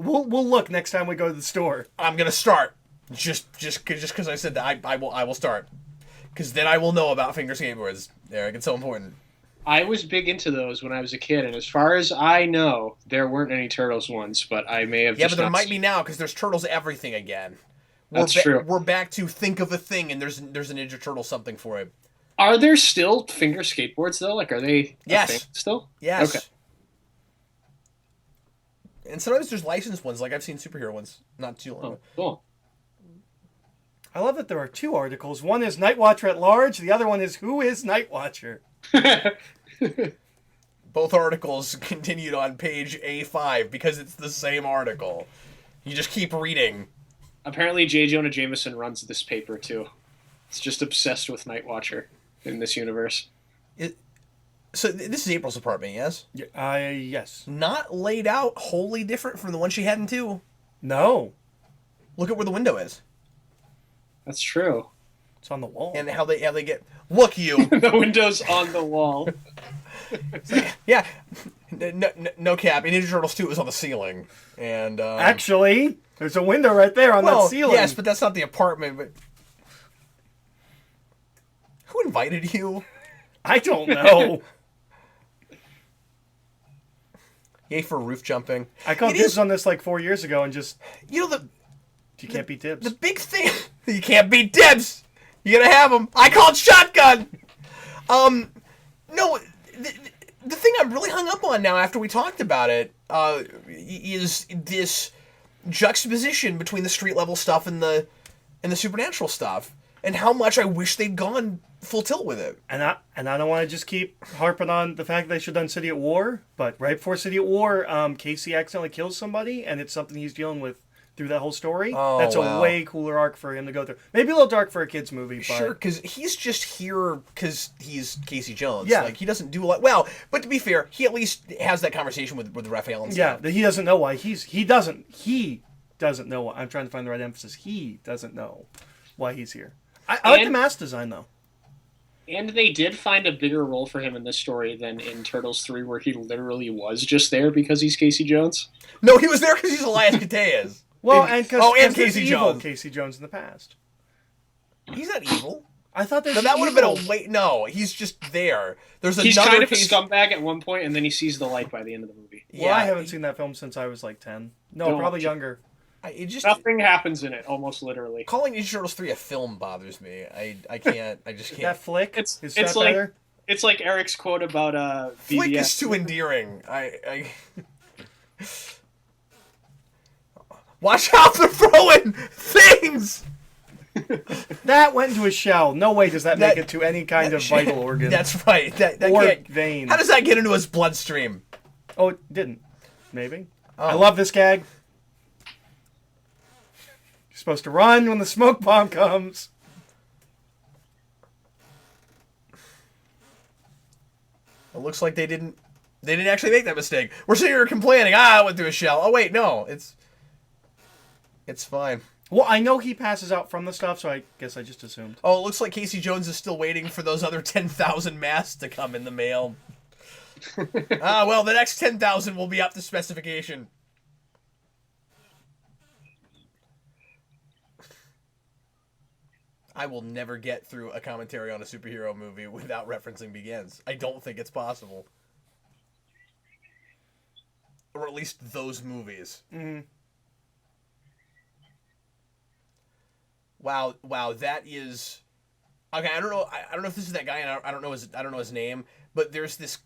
We'll look next time we go to the store. I'm gonna start just because I said that. I will start because then I will know about finger skateboards. Eric, it's so important. I was big into those when I was a kid, and as far as I know, there weren't any Turtles ones, but I may have Yeah, just but there not might seen- be now because there's Turtles everything again. That's true. We're back to think of a thing, and there's a Ninja Turtle something for it. Are there still finger skateboards, though? Like, are they a Yes. thing still? Yes. Okay. And sometimes there's licensed ones, like I've seen superhero ones not too long Oh, ago. cool. I love that there are two articles. One is Night Watcher at Large. The other one is Who is Night Watcher? Both articles continued on page A5 because it's the same article. You just keep reading. Apparently, J. Jonah Jameson runs this paper, too. It's just obsessed with Night Watcher in this universe. So this is April's apartment, yes? Yes. Not laid out wholly different from the one she had in 2. No. Look at where the window is. That's true. It's on the wall. And how they get... Look, you! The window's on the wall. Yeah. No cap. In Ninja Turtles 2, it was on the ceiling. And, Actually, there's a window right there on that ceiling. Yes, but that's not the apartment. But who invited you? I don't know. Yay for roof jumping. I called It dibs is- on this like 4 years ago and just... You know, You can't beat dibs. the big thing... You can't beat dibs! You gotta have them. I called shotgun! No, the thing I'm really hung up on now after we talked about it is this juxtaposition between the street level stuff and the supernatural stuff, and how much I wish they'd gone full tilt with it. And I don't want to just keep harping on the fact that they should have done City at War, but right before City at War, Casey accidentally kills somebody, and it's something he's dealing with through that whole story. Oh, That's wow. a way cooler arc for him to go through. Maybe a little dark for a kid's movie, but... Sure, because he's just here because he's Casey Jones. Yeah. Like, he doesn't do a lot. Well, but to be fair, he at least has that conversation with Raphael and Yeah, stuff. that he doesn't know why he doesn't know why. I'm trying to find the right emphasis. He doesn't know why he's here. I like the And- mask design, though. And they did find a bigger role for him in this story than in Turtles 3, where he literally was just there because he's Casey Jones. No, he was there because he's Elias Koteas. Well, and because and Casey evil Jones. Casey Jones in the past. He's not evil. I thought No, that would have been a wait. No, he's just there. There's He's another kind of a Casey- scumbag at one point, and then he sees the light by the end of the movie. Well, I haven't seen that film since I was like 10. No, Don't probably watch it. younger. It just Nothing happens in it, almost literally. calling Ninja Turtles 3 a film bothers me. I can't. I just That can't. flick It's is that like better? it's like Eric's quote about Flick BBS. is too endearing. I watch out! They're throwing things. That went into his shell. No way does that make That- it to any kind of vital organ. That's right. That or can't. vein. How does that get into his bloodstream? Oh, it didn't. Maybe. Oh. I love this gag. You're supposed to run when the smoke bomb comes. It looks like they didn't actually make that mistake. We're sitting here complaining. I went through a shell. Oh wait, no, it's fine. Well, I know he passes out from the stuff, so I guess I just assumed. Oh, it looks like Casey Jones is still waiting for those other 10,000 masks to come in the mail. Well, the next 10,000 will be up to specification. I will never get through a commentary on a superhero movie without referencing Begins. I don't think it's possible. Or at least those movies. Mm-hmm. Wow, that is okay. I don't know if this is that guy, and I don't know his name, but there's this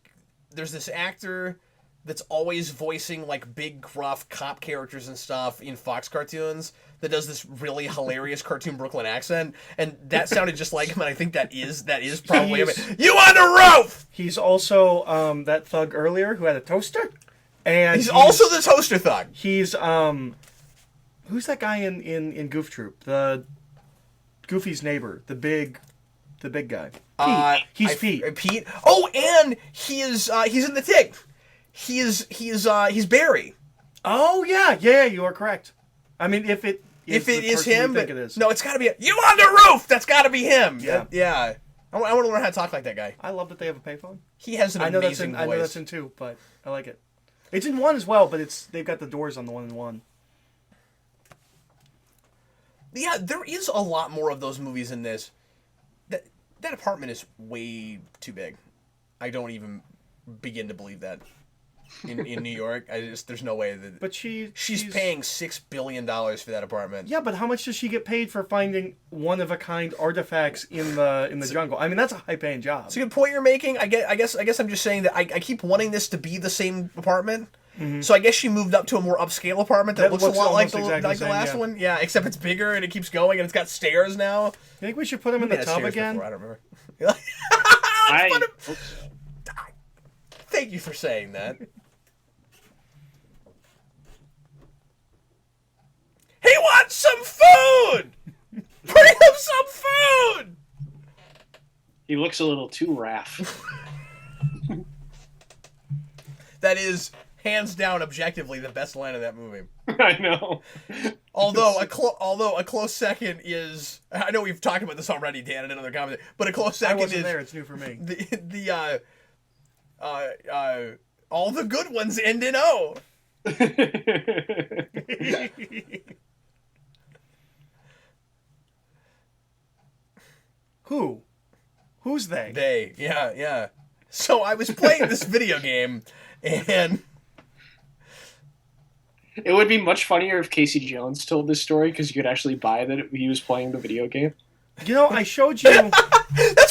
actor that's always voicing like big gruff cop characters and stuff in Fox cartoons that does this really hilarious cartoon Brooklyn accent, and that sounded just like him, and I think that is probably him. You on the roof! He's also that thug earlier who had a toaster. And he's also the toaster thug. He's who's that guy in Goof Troop? The Goofy's neighbor, the big guy. Pete. He's Pete. Pete. Oh, and he's in the Tick. He's Barry. Oh yeah, you are correct. I mean, if it is him, think it is. No, it's got to be you on the roof. That's got to be him. Yeah, yeah. I want to learn how to talk like that guy. I love that they have a payphone. He has an amazing voice. I know that's in 2, but I like it. It's in 1 as well, but they've got the doors on the 1 in 1. Yeah, there is a lot more of those movies in this. That apartment is way too big. I don't even begin to believe that. In New York, there's no way that. But she's paying $6 billion for that apartment. Yeah, but how much does she get paid for finding one of a kind artifacts in the jungle? I mean, that's a high paying job. It's a good point you're making. I guess I'm just saying that I keep wanting this to be the same apartment. Mm-hmm. So I guess she moved up to a more upscale apartment that looks a lot like the last one. Yeah, except it's bigger and it keeps going and it's got stairs now. You think we should put him in the tub again? Before, I don't remember. I hope so. Thank you for saying that. He wants some food! Bring him some food! He looks a little too Raph. That is, hands down, objectively, the best line of that movie. I know. Although a close second is, I know we've talked about this already, Dan, in another comment, but a close second I wasn't is there. It's new for me. All the good ones end in O. Who? Who's they? They, yeah. So I was playing this video game, and it would be much funnier if Casey Jones told this story, because you could actually buy that he was playing the video game. You know, I showed you. That's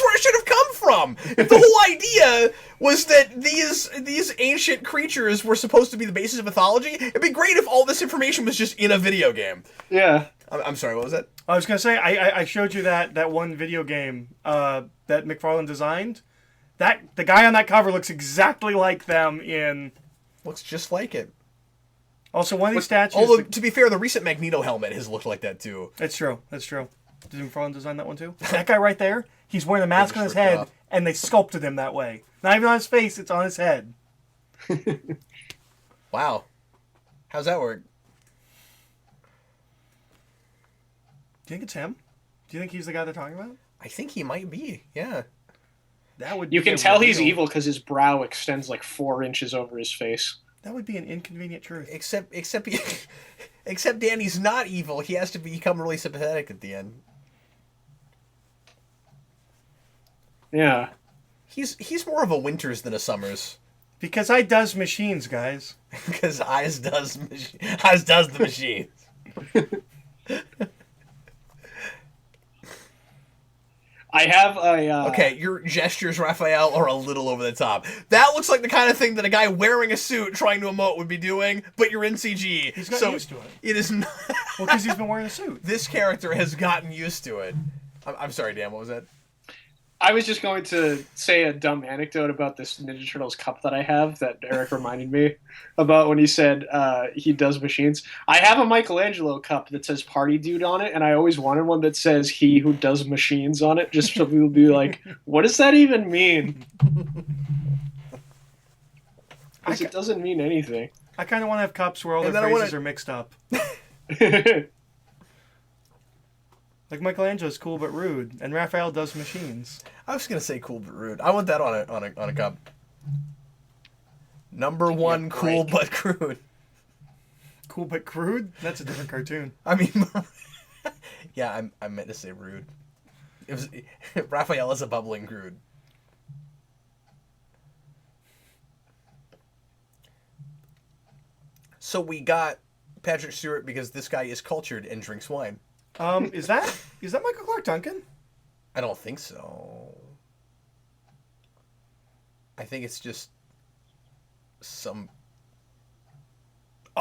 where it should have come from. If the whole idea was that these ancient creatures were supposed to be the basis of mythology, it'd be great if all this information was just in a video game. Yeah. I'm sorry, what was that? I was going to say, I showed you that one video game that McFarlane designed. The guy on that cover looks exactly like them in... Looks just like it. Also, one of these statues... Although, to be fair, the recent Magneto helmet has looked like that, too. That's true. Did McFarlane design that one, too? That guy right there, he's wearing a mask on his head, and they sculpted him that way. Not even on his face, it's on his head. Wow. How's that work? Do you think it's him? Do you think he's the guy they're talking about? I think he might be, yeah. That would. You can tell he's evil because his brow extends like 4 inches over his face. That would be an inconvenient truth. Except Danny's not evil. He has to become really sympathetic at the end. Yeah. He's more of a Winters than a Summers. Because I does machines, guys. Because Eyes does the machines. I have a... Okay, your gestures, Raphael, are a little over the top. That looks like the kind of thing that a guy wearing a suit trying to emote would be doing, but you're in CG. He's gotten used to it. It is not... Well, because he's been wearing a suit. This character has gotten used to it. I'm sorry, Dan, what was that? I was just going to say a dumb anecdote about this Ninja Turtles cup that I have that Eric reminded me about when he said he does machines. I have a Michelangelo cup that says Party Dude on it, and I always wanted one that says He Who Does Machines on it, just so people would be like, what does that even mean? Because it doesn't mean anything. I kind of want to have cups where all their phrases are mixed up. Like Michelangelo's cool but rude, and Raphael does machines. I was gonna say cool but rude. I want that on a cup. Number one, cool but crude. Cool but crude? That's a different cartoon. I mean, yeah, I meant to say rude. It was Raphael is a bubbling crude. So we got Patrick Stewart because this guy is cultured and drinks wine. Is that Michael Clark Duncan? I don't think so. I think it's just some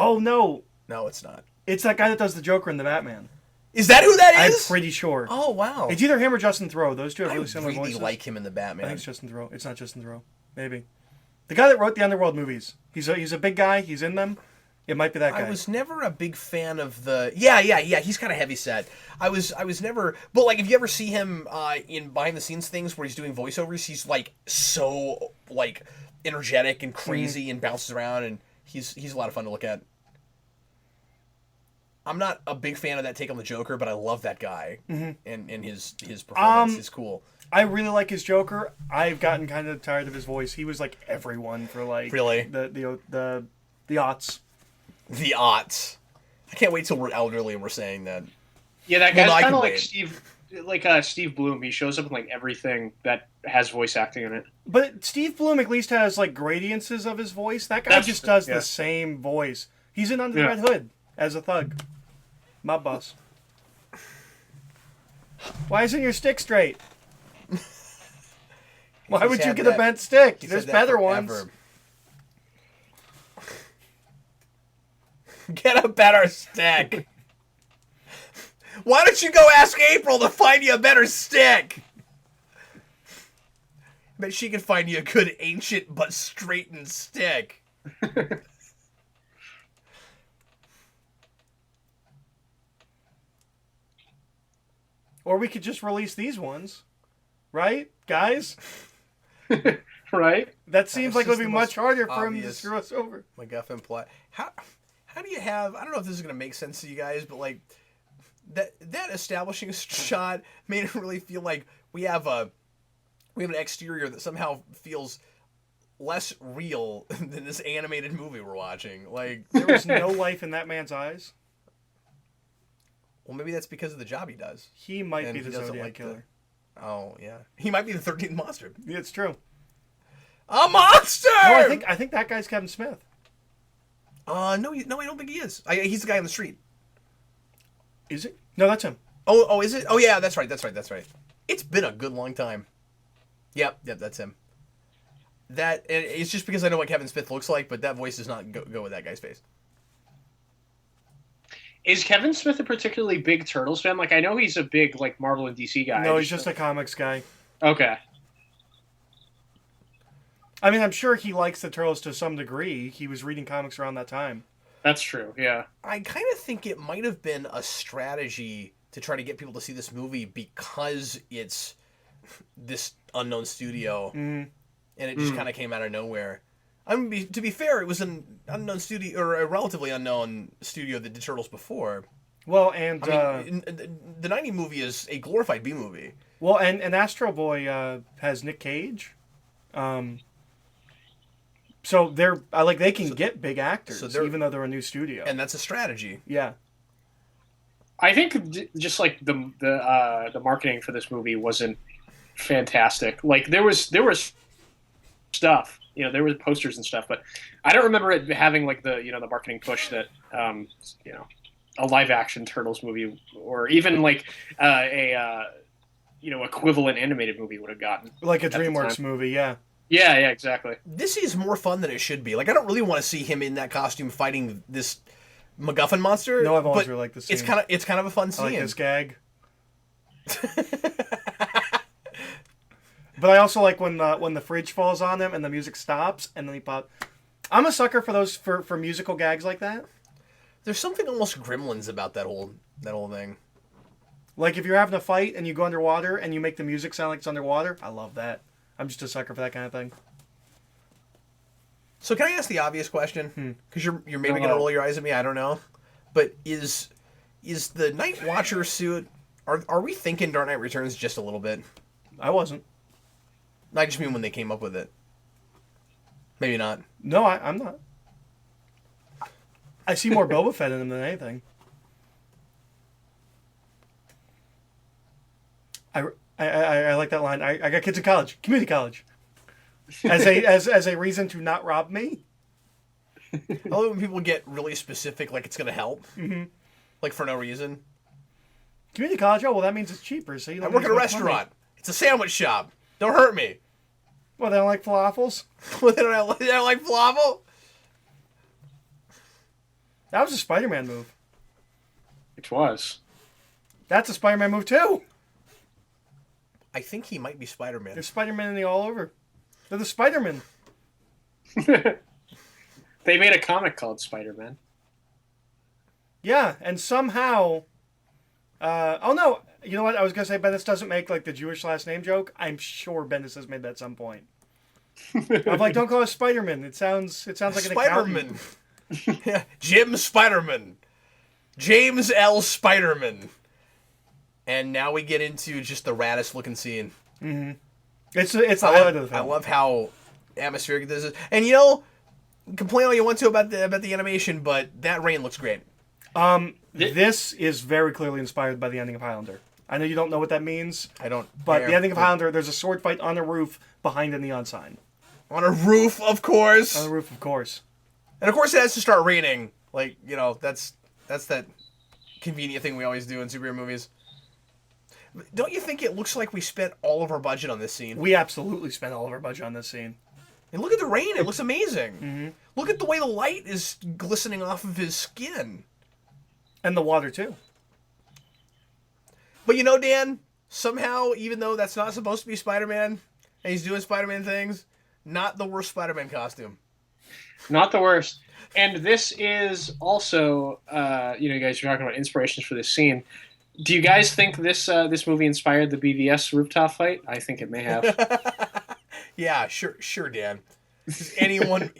Oh no, No, it's not. it's that guy that does the Joker in the Batman. Is that who that I'm is? pretty sure. Oh wow. It's either him or Justin Theroux. Those two have I really similar really voices. like him in the I Batman. think it's Justin Theroux. It's not Justin Theroux. Maybe. The guy that wrote the Underworld movies. He's a big guy. He's in them. It might be that guy. I was never a big fan of the. Yeah. He's kind of heavy set. I was never. But like, if you ever see him in behind the scenes things where he's doing voiceovers, he's like so like energetic and crazy and bounces around, and he's a lot of fun to look at. I'm not a big fan of that take on the Joker, but I love that guy and his performance is cool. I really like his Joker. I've gotten kind of tired of his voice. He was like everyone for like Really? the aughts. The aughts. I can't wait till we're elderly and we're saying that. Yeah, that Well, guy's no, I kind can of like wait. Steve Bloom. He shows up in like everything that has voice acting in it. But Steve Bloom at least has like gradiences of his voice. That guy just does the same voice. He's in Under the Red Hood as a thug. Mob boss. Why isn't your stick straight? Why would you get a bent stick? There's better ones. Get a better stick. Why don't you go ask April to find you a better stick? I bet she can find you a good ancient but straightened stick. Or we could just release these ones. Right, guys? Right? That seems like it would be much harder for him to obvious screw us over. MacGuffin plot. How do you have? I don't know if this is gonna make sense to you guys, but like that establishing shot made it really feel like we have an exterior that somehow feels less real than this animated movie we're watching. Like There was no life in that man's eyes. well, maybe that's because of the job he does. He might And be he the doesn't Zodiac like killer. Oh yeah, he might be the 13th monster. Yeah, it's true. A monster! No, I think that guy's Kevin Smith. No, I don't think he is. He's the guy on the street. Is it? No, that's him. Oh, is it? Oh yeah, that's right. It's been a good long time. Yep, that's him. It's just because I know what Kevin Smith looks like, but that voice does not go with that guy's face. Is Kevin Smith a particularly big Turtles fan? Like, I know he's a big like Marvel and DC guy. No, he's just a comics guy. Okay. I mean, I'm sure he likes the Turtles to some degree. He was reading comics around that time. That's true, yeah. I kind of think it might have been a strategy to try to get people to see this movie because it's this unknown studio, and it just kind of came out of nowhere. I mean, to be fair, it was an unknown studio, or a relatively unknown studio that did Turtles before. Well, and I mean, the 90 movie is a glorified B movie. well, and Astro Boy has Nick Cage. So they can get big actors even though they're a new studio. And that's a strategy. Yeah. I think just like the marketing for this movie wasn't fantastic. Like there was stuff, there were posters and stuff, but I don't remember it having like the marketing push that a live action Turtles movie or even like a equivalent animated movie would have gotten. Like a DreamWorks movie, yeah. Yeah, exactly. This is more fun than it should be. Like, I don't really want to see him in that costume fighting this MacGuffin monster. No, I've always really liked this scene. It's kind of a fun scene. I like this gag. But I also like when the fridge falls on him and the music stops and then he pops. I'm a sucker for those for musical gags like that. There's something almost Gremlins about that whole thing. Like if you're having a fight and you go underwater and you make the music sound like it's underwater, I love that. I'm just a sucker for that kind of thing. So can I ask the obvious question? Because you're maybe going to roll your eyes at me. I don't know. But is the Night Watcher suit? Are we thinking Dark Knight Returns just a little bit? I wasn't. I just mean when they came up with it. Maybe not. No, I'm not. I see more Boba Fett in him than anything. I like that line. I got kids in college, community college, as a reason to not rob me. I love when people get really specific, like it's going to help, like for no reason. Community college. Oh well, that means it's cheaper. So you I work at a restaurant. Money. It's a sandwich shop. Don't hurt me. Well, they don't like falafels. They don't like falafel. That was a Spider-Man move. It was. That's a Spider-Man move too. I think he might be Spider-Man. There's Spider-Man in the all over. They're the Spider-Man. They made a comic called Spider-Man. Yeah, and somehow... oh no, you know what? I was going to say Bendis doesn't make like the Jewish last name joke. I'm sure Bendis has made that at some point. I'm like, don't call us Spider-Man. It sounds like an Spider-Man. accountant. Yeah, Jim Spider-Man. James L. Spider-Man. And now we get into just the raddest looking scene. Mm-hmm. It's the highlight of the film. I love how atmospheric this is. And you know, complain all you want to about the animation, but that rain looks great. This is very clearly inspired by the ending of Highlander. I know you don't know what that means. I don't. But the ending of Highlander, there's a sword fight on a roof behind a neon sign. On a roof, of course. On the roof, of course. And of course, it has to start raining. Like, you know, that's that convenient thing we always do in superhero movies. Don't you think it looks like we spent all of our budget on this scene? We absolutely spent all of our budget on this scene. And look at the rain; it looks amazing. Mm-hmm. Look at the way the light is glistening off of his skin. And the water, too. But you know, Dan, somehow, even though that's not supposed to be Spider-Man, and he's doing Spider-Man things, not the worst Spider-Man costume. Not the worst. And this is also, you guys are talking about inspirations for this scene. Do you guys think this movie inspired the BVS rooftop fight? I think it may have. Yeah, sure, Dan. Anyone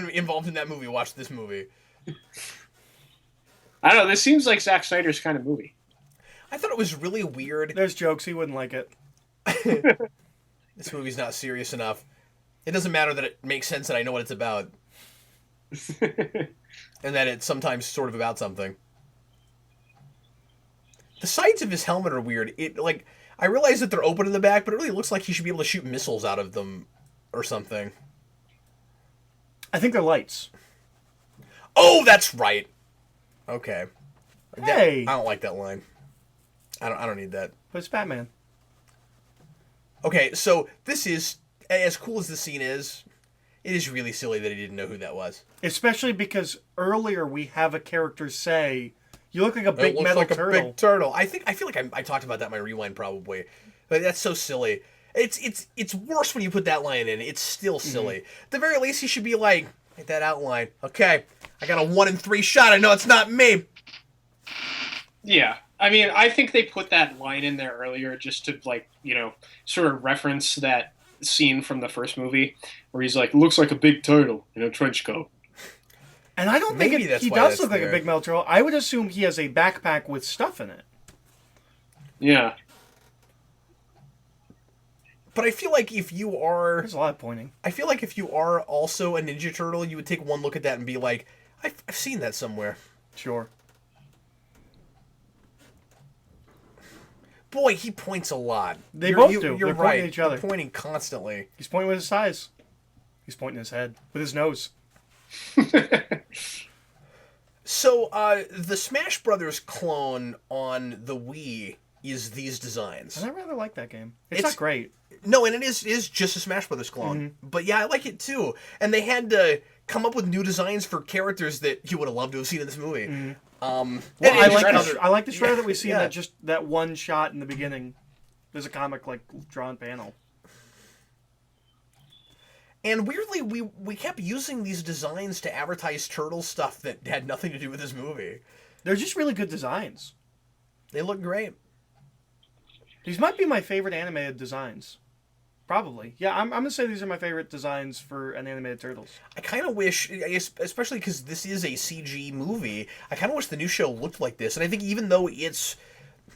involved in that movie watched this movie. I don't know. This seems like Zack Snyder's kind of movie. I thought it was really weird. There's jokes. He wouldn't like it. This movie's not serious enough. It doesn't matter that it makes sense and I know what it's about. And that it's sometimes sort of about something. The sides of his helmet are weird. I realize that they're open in the back, but it really looks like he should be able to shoot missiles out of them or something. I think they're lights. Oh, that's right. Okay. Hey. I don't like that line. I don't need that. But it's Batman. Okay, so this is, as cool as the scene is, it is really silly that he didn't know who that was. Especially because earlier we have a character say, "You look like a It big looks metal like turtle." a big turtle. I feel like I talked about that in my rewind probably. But that's so silly. It's worse when you put that line in. It's still silly. At the very least, he should be like that outline. Okay, I got a 1 in 3 shot. I know it's not me. Yeah. I mean, I think they put that line in there earlier just to, sort of reference that scene from the first movie where he's like, looks like a big turtle in a trench coat. And I don't Maybe think that's he why does that's look like there. a big metal turtle. I would assume he has a backpack with stuff in it. Yeah. But I feel like if you are... There's a lot of pointing. I feel like if you are also a Ninja Turtle, you would take one look at that and be like, I've seen that somewhere. Sure. Boy, he points a lot. They both do. You're They're pointing right. at each other. They're pointing constantly. He's pointing with his eyes. He's pointing his head. With his nose. So, the Smash Brothers clone on the Wii is these designs. And I rather like that game. It's not great. No, and it is just a Smash Brothers clone. But yeah, I like it too. And they had to come up with new designs for characters that you would have loved to have seen in this movie. Well, And I like the shredder that we see in Yeah. that one shot in the beginning. There's a comic drawn panel. And weirdly, we kept using these designs to advertise Turtle stuff that had nothing to do with this movie. They're just really good designs. They look great. These might be my favorite animated designs. Probably. Yeah, I'm going to say these are my favorite designs for an animated Turtles. I kind of wish, especially because this is a CG movie, I kind of wish the new show looked like this. And I think even though it's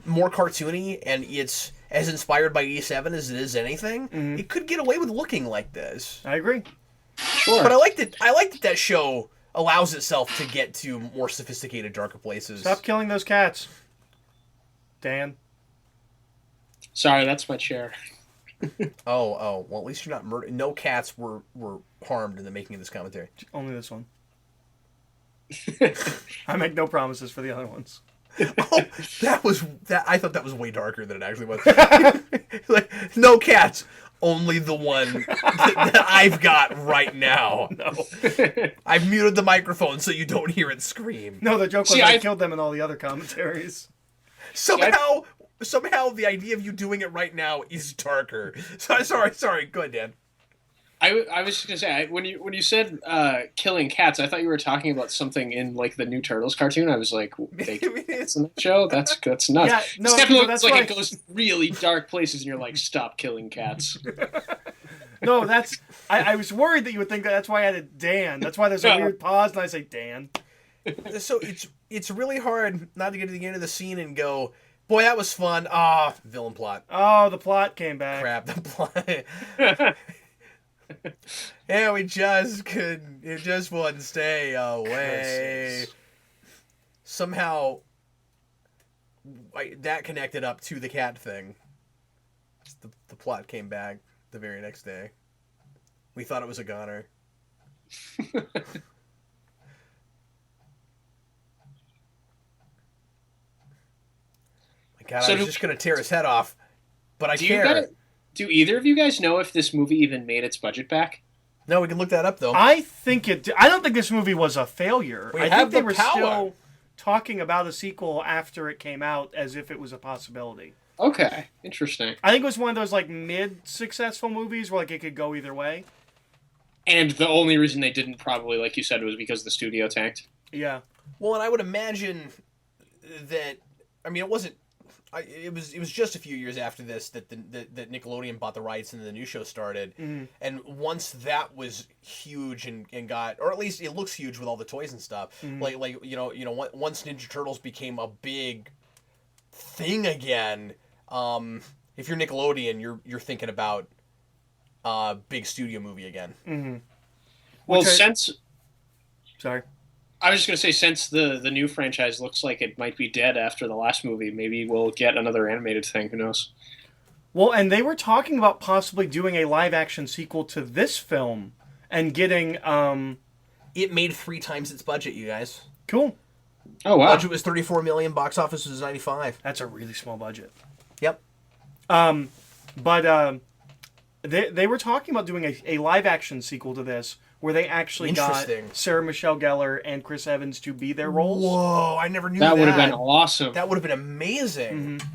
more cartoony and it's as inspired by 87 as it is anything, it could get away with looking like this. I agree. Sure. But I like that show allows itself to get to more sophisticated, darker places. Stop killing those cats. Dan. Sorry, that's my chair. Oh, well, at least you're not murdered. No cats were harmed in the making of this commentary. Only this one. I make no promises for the other ones. Oh, I thought that was way darker than it actually was. Like, no cats, only the one that I've got right now. No. I've muted the microphone so you don't hear it scream. No, the joke was I killed them in all the other commentaries. Somehow the idea of you doing it right now is darker. Sorry. Go ahead, Dan. I was just gonna say when you said killing cats, I thought you were talking about something in like the new Turtles cartoon. I was like, they kill cats in that show? That's nuts. Yeah, no, it's definitely that's like right. it goes really dark places, and you're like, stop killing cats. No, that's I was worried that you would think that. That's why I added Dan. That's why there's a weird pause, and I say Dan. So it's really hard not to get to the end of the scene and go, boy, that was fun. Villain plot. Oh, the plot came back. Crap, the plot. Yeah, it just wouldn't stay away. Somehow, that connected up to the cat thing. The plot came back the very next day. We thought it was a goner. My God, I was just going to tear his head off, but I care. Do either of you guys know if this movie even made its budget back? No, we can look that up, though. I think it did. I don't think this movie was a failure. I think they were still talking about a sequel after it came out as if it was a possibility. Okay, interesting. I think it was one of those like mid-successful movies where like it could go either way. And the only reason they didn't probably, like you said, was because the studio tanked. Yeah. Well, and I would imagine that, I mean, it wasn't, it was just a few years after this that that Nickelodeon bought the rights and the new show started. Mm-hmm. And once that was huge and got, or at least it looks huge with all the toys and stuff. Mm-hmm. Like once Ninja Turtles became a big thing again, if you're Nickelodeon, you're thinking about big studio movie again. Mm-hmm. Well, Sorry. I was just going to say, since the new franchise looks like it might be dead after the last movie, maybe we'll get another animated thing. Who knows? Well, and they were talking about possibly doing a live-action sequel to this film and getting... It made 3 times its budget, you guys. Cool. Oh, wow. Budget was $34 million, box office was $95. That's a really small budget. Yep. But they were talking about doing a live-action sequel to this where they actually got Sarah Michelle Gellar and Chris Evans to be their roles. Whoa, I never knew that. That would have been awesome. That would have been amazing. Mm-hmm.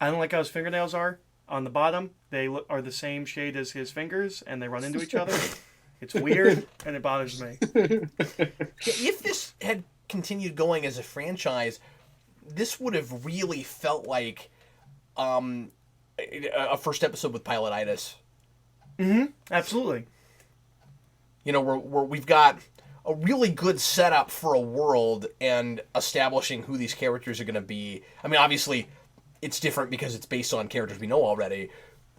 I don't like how his fingernails are on the bottom. They are the same shade as his fingers, and they run into each other. It's weird, and it bothers me. If this had continued going as a franchise, this would have really felt like a first episode with pilotitis. Mm-hmm. Absolutely. You know, where we've got a really good setup for a world and establishing who these characters are going to be. I mean, obviously, it's different because it's based on characters we know already,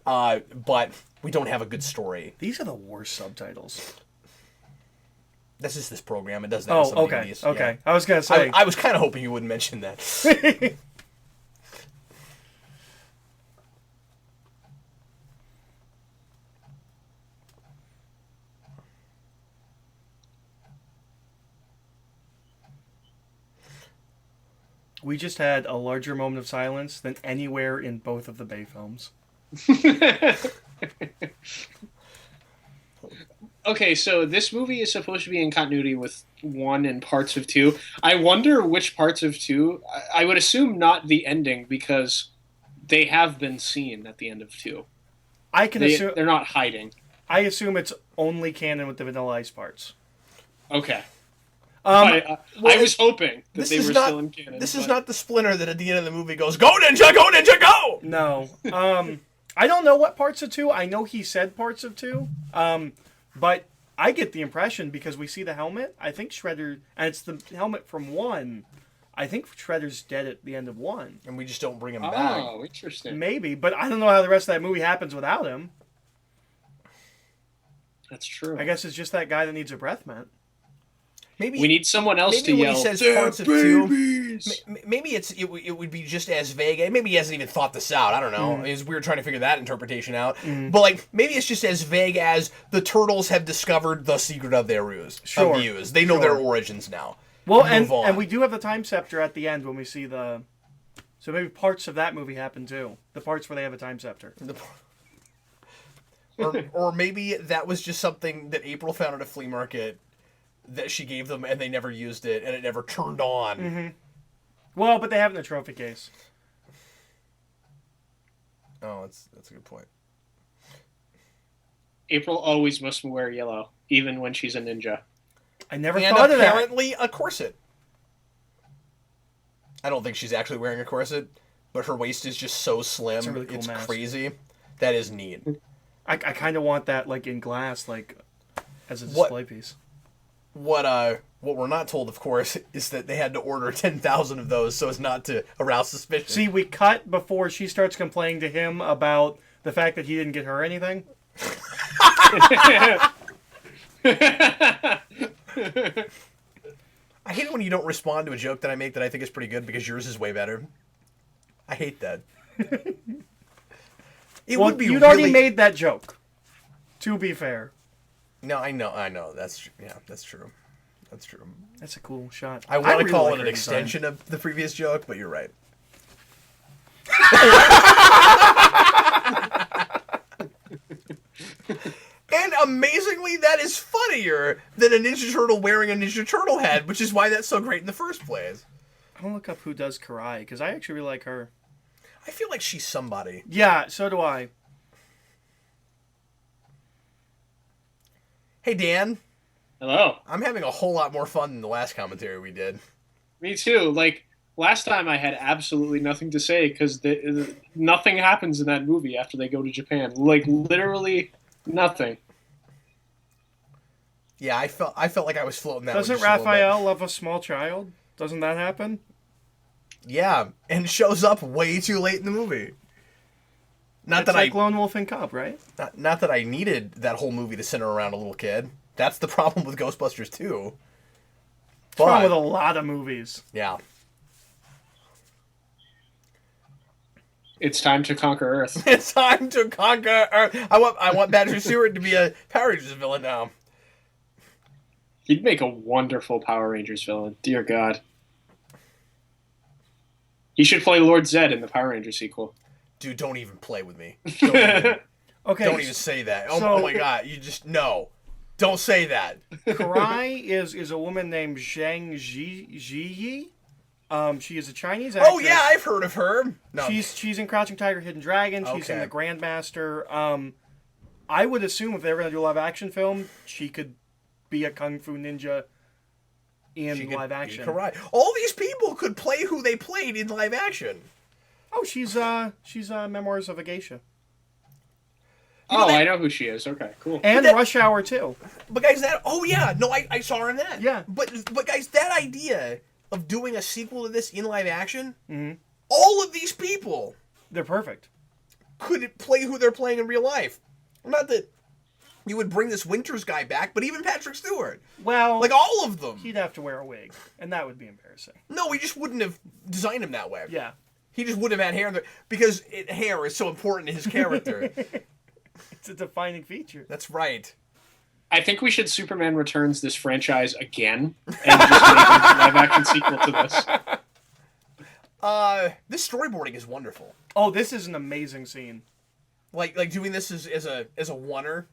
but we don't have a good story. These are the worst subtitles. This is this program. It doesn't have some okay. of these. Okay. Yeah. I was going to say. I was kind of hoping you wouldn't mention that. We just had a larger moment of silence than anywhere in both of the Bay films. Okay, so this movie is supposed to be in continuity with 1 and parts of 2. I wonder which parts of 2. I would assume not the ending because they have been seen at the end of 2. I can assume they're not hiding. I assume it's only canon with the Vanilla Ice parts. Okay. I was hoping that they were still in canon. This is not the Splinter that at the end of the movie goes, "Go Ninja, go Ninja, go!" No. I don't know what parts of 2. I know he said parts of 2. But I get the impression, because we see the helmet, I think Shredder, and it's the helmet from 1, I think Shredder's dead at the end of 1. And we just don't bring him back. Oh, interesting. Maybe, but I don't know how the rest of that movie happens without him. That's true. I guess it's just that guy that needs a breath mint. Maybe we need someone else to yell. Maybe when he says parts of 2, maybe it would be just as vague. Maybe he hasn't even thought this out. I don't know. It's weird trying to figure that interpretation out. But like, maybe it's just as vague as the Turtles have discovered the secret of their ruse. Sure. Of the Ooze. They know their origins now. Well, and we do have the time scepter at the end when we see the So maybe parts of that movie happen too. The parts where they have a time scepter. Or maybe that was just something that April found at a flea market that she gave them and they never used it and it never turned on. Mm-hmm. Well, but they have it in the trophy case. Oh, that's a good point. April always must wear yellow, even when she's a ninja. I never And thought of that. apparently a corset. I don't think she's actually wearing a corset, but her waist is just so slim. It's a really cool it's mask. crazy. That is neat. I kind of want that like in glass, like as a display piece. What we're not told, of course, is that they had to order 10,000 of those so as not to arouse suspicion. See, we cut before she starts complaining to him about the fact that he didn't get her anything. I hate it when you don't respond to a joke that I make that I think is pretty good because yours is way better. I hate that. Would be you'd really... already made that joke. To be fair. No, I know. That's true. That's true. That's a cool shot. I want to really call like it an her extension of the previous joke, but you're right. And amazingly, that is funnier than a Ninja Turtle wearing a Ninja Turtle head, which is why that's so great in the first place. I'm gonna look up who does Karai, because I actually really like her. I feel like she's somebody. Yeah, so do I. Hey, Dan. Hello. I'm having a whole lot more fun than the last commentary we did. Me too. Like, last time I had absolutely nothing to say because nothing happens in that movie after they go to Japan. Like, literally nothing. Yeah, I felt like I was floating that way Doesn't just a little bit. Raphael love a small child? Doesn't that happen? Yeah, and shows up way too late in the movie. It's like Lone Wolf and Cub, right? Not that I needed that whole movie to center around a little kid. That's the problem with Ghostbusters 2. It's wrong with a lot of movies. Yeah. It's time to conquer Earth. It's time to conquer Earth. I want Patrick Stewart to be a Power Rangers villain now. He'd make a wonderful Power Rangers villain. Dear God. He should play Lord Zed in the Power Rangers sequel. Dude, don't even play with me. Okay. Don't even say that. So- Oh my God, you just no. Don't say that. Karai is a woman named Zhang Ziyi. She is a Chinese actress. Oh yeah, I've heard of her. No. She's in Crouching Tiger, Hidden Dragon. She's in Okay. The Grandmaster. I would assume if they were going to do a live action film, she could be a kung fu ninja in She could live be action. Karai. All these people could play who they played in live action. Oh, she's Memoirs of a Geisha. I know who she is. Okay, cool. And that- Rush Hour too. But guys, I saw her in that. Yeah. But guys, that idea of doing a sequel to this in live action, Mm-hmm. all of these people They're perfect. could play who they're playing in real life. Not that you would bring this Winters guy back, but even Patrick Stewart. Well, Like all of them. he'd have to wear a wig, and that would be embarrassing. No, we just wouldn't have designed him that way. Yeah. He just would have had hair because hair is so important to his character. It's a defining feature. That's right. I think we should Superman Returns this franchise again and just make a live-action sequel to this. This storyboarding is wonderful. Oh, this is an amazing scene. Like doing this as a oneer.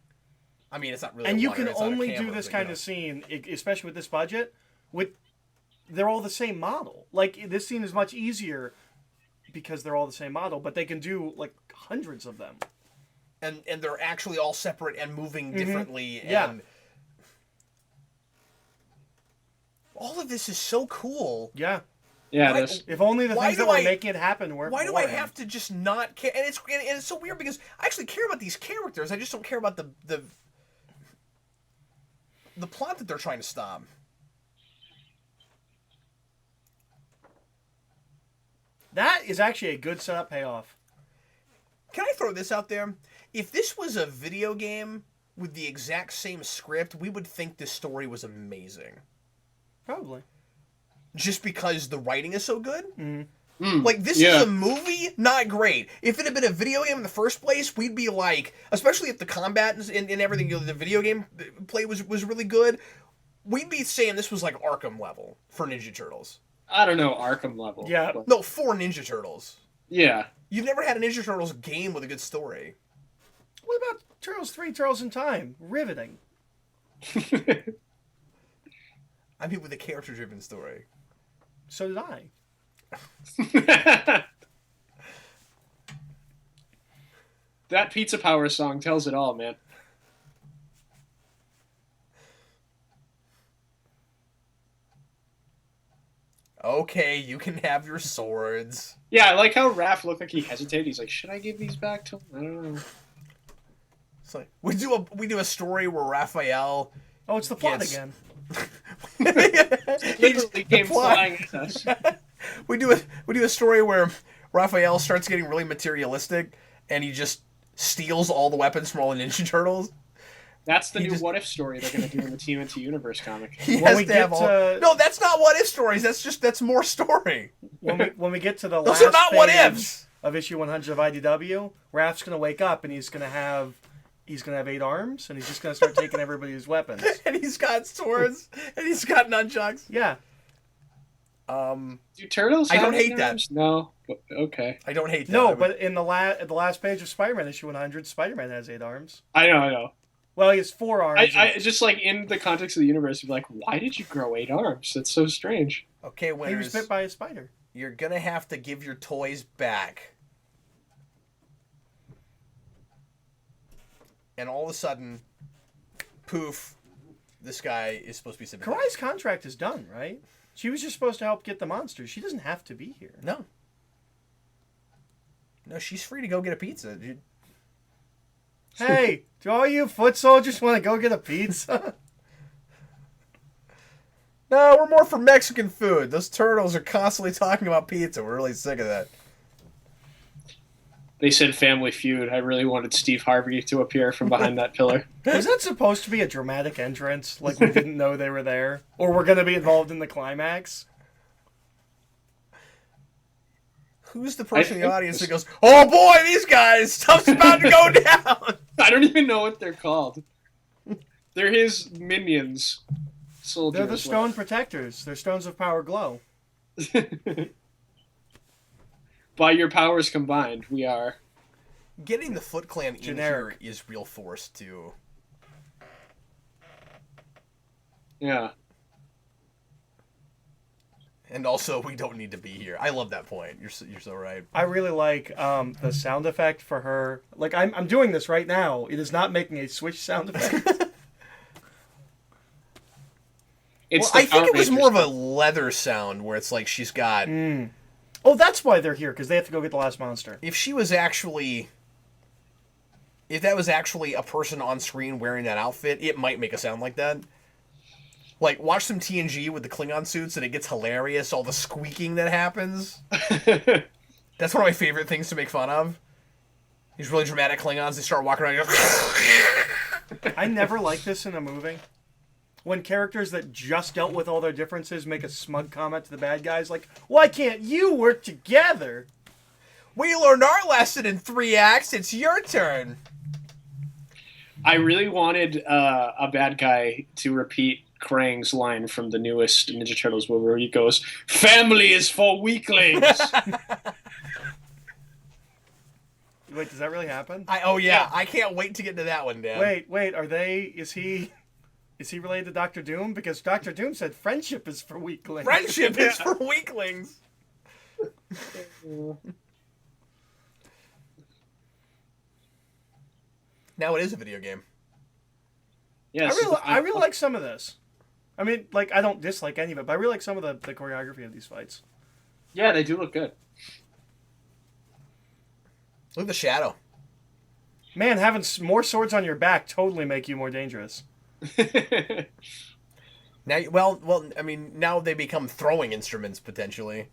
I mean, it's not really. And a you oneer, can it's on a only camera, do this but, kind of scene, especially with this budget, they're all the same model. Like, this scene is much easier because they're all the same model, but they can do, like, hundreds of them. And they're actually all separate and moving differently. And Yeah. all of this is so cool. Yeah. Yeah, Why- this. If only the Why things that do were I- making it happen were Why do I have to just not care? And it's so weird because I actually care about these characters. I just don't care about the plot that they're trying to stop. That is actually a good setup payoff. Can I throw this out there? If this was a video game with the exact same script, we would think this story was amazing. Probably. Just because the writing is so good? Mm-hmm. Like, this is a movie? Not great. If it had been a video game in the first place, we'd be like, especially if the combat and everything, the video game play was really good, we'd be saying this was like Arkham level for Ninja Turtles. I don't know, Arkham level. Yeah. But, No, 4 Ninja Turtles. yeah. You've never had a Ninja Turtles game with a good story. What about Turtles 3, Turtles in Time? Riveting. I mean, with a character-driven story. So did I. That Pizza Power song tells it all, man. Okay, you can have your swords. Yeah, I like how Raph looked like he hesitated. He's like, should I give these back to him? I don't know. It's like, we do a story where Raphael. Oh, it's the plot Yes. again. Literally came plot. flying at us. we do a story where Raphael starts getting really materialistic, and he just steals all the weapons from all the Ninja Turtles. That's the He new just- What If story they're going to do in the TMNT universe comic. He When has we to have get all. to- No, that's not what if stories. That's more story. When we get to the Those last are not what page ifs. of issue 100 of IDW, Raph's gonna wake up and he's gonna have 8 arms and he's just gonna start taking everybody's weapons. And he's got swords, and he's got nunchucks. Yeah. Do turtles I have don't hate eight that. arms? No. But, okay. I don't hate that. I No, would- but in at the last page of Spider-Man issue 100, Spider-Man has 8 arms. I know. Well, he has 4 arms. I just like in the context of the universe, you're like, why did you grow 8 arms? That's so strange. okay, he was winners, bit by a spider. you're gonna have to give your toys back. And all of a sudden, poof, this guy is supposed to be sympathetic. Karai's contract is done, right? She was just supposed to help get the monsters. She doesn't have to be here. No. No, she's free to go get a pizza, dude. Hey, do all you foot soldiers want to go get a pizza? No, we're more for Mexican food. Those turtles are constantly talking about pizza. We're really sick of that. They said Family Feud. I really wanted Steve Harvey to appear from behind that pillar. Was that supposed to be a dramatic entrance? Like we didn't know they were there? Or we're going to be involved in the climax? Who's the person in the think audience this- that goes, "Oh boy, these guys, stuff's about to go down"? I don't even know what they're called. They're his minions. Soldiers. They're the stone protectors. Their stones of power glow. By your powers combined, we are. Getting the Foot Clan Generic. in here is real force too. Yeah. And also, we don't need to be here. I love that point. You're so right. I really like the sound effect for her. Like, I'm doing this right now. It is not making a swish sound effect. It's Well, the I think Power it was Rangers more of a stuff. leather sound where it's like she's got. Oh, that's why they're here, because they have to go get the last monster. If she was actually. If that was actually a person on screen wearing that outfit, it might make a sound like that. Like, watch some TNG with the Klingon suits and it gets hilarious, all the squeaking that happens. That's one of my favorite things to make fun of. These really dramatic Klingons, they start walking around and go, I never liked this in a movie. When characters that just dealt with all their differences make a smug comment to the bad guys, like, why can't you work together? "We learned our lesson in 3 acts, it's your turn." I really wanted a bad guy to repeat Krang's line from the newest Ninja Turtles movie where he goes, "Family is for weaklings." Wait, does that really happen? Oh yeah, I can't wait to get to that one, Dan. Wait, is he related to Doctor Doom? Because Doctor Doom said friendship is for weaklings. Friendship is for weaklings. Now it is a video game. Yes, I really like some of this. I mean, like, I don't dislike any of it, but I really like some of the choreography of these fights. Yeah, they do look good. Look at the shadow. Man, having more swords on your back totally make you more dangerous. Now, well, I mean, now they become throwing instruments potentially.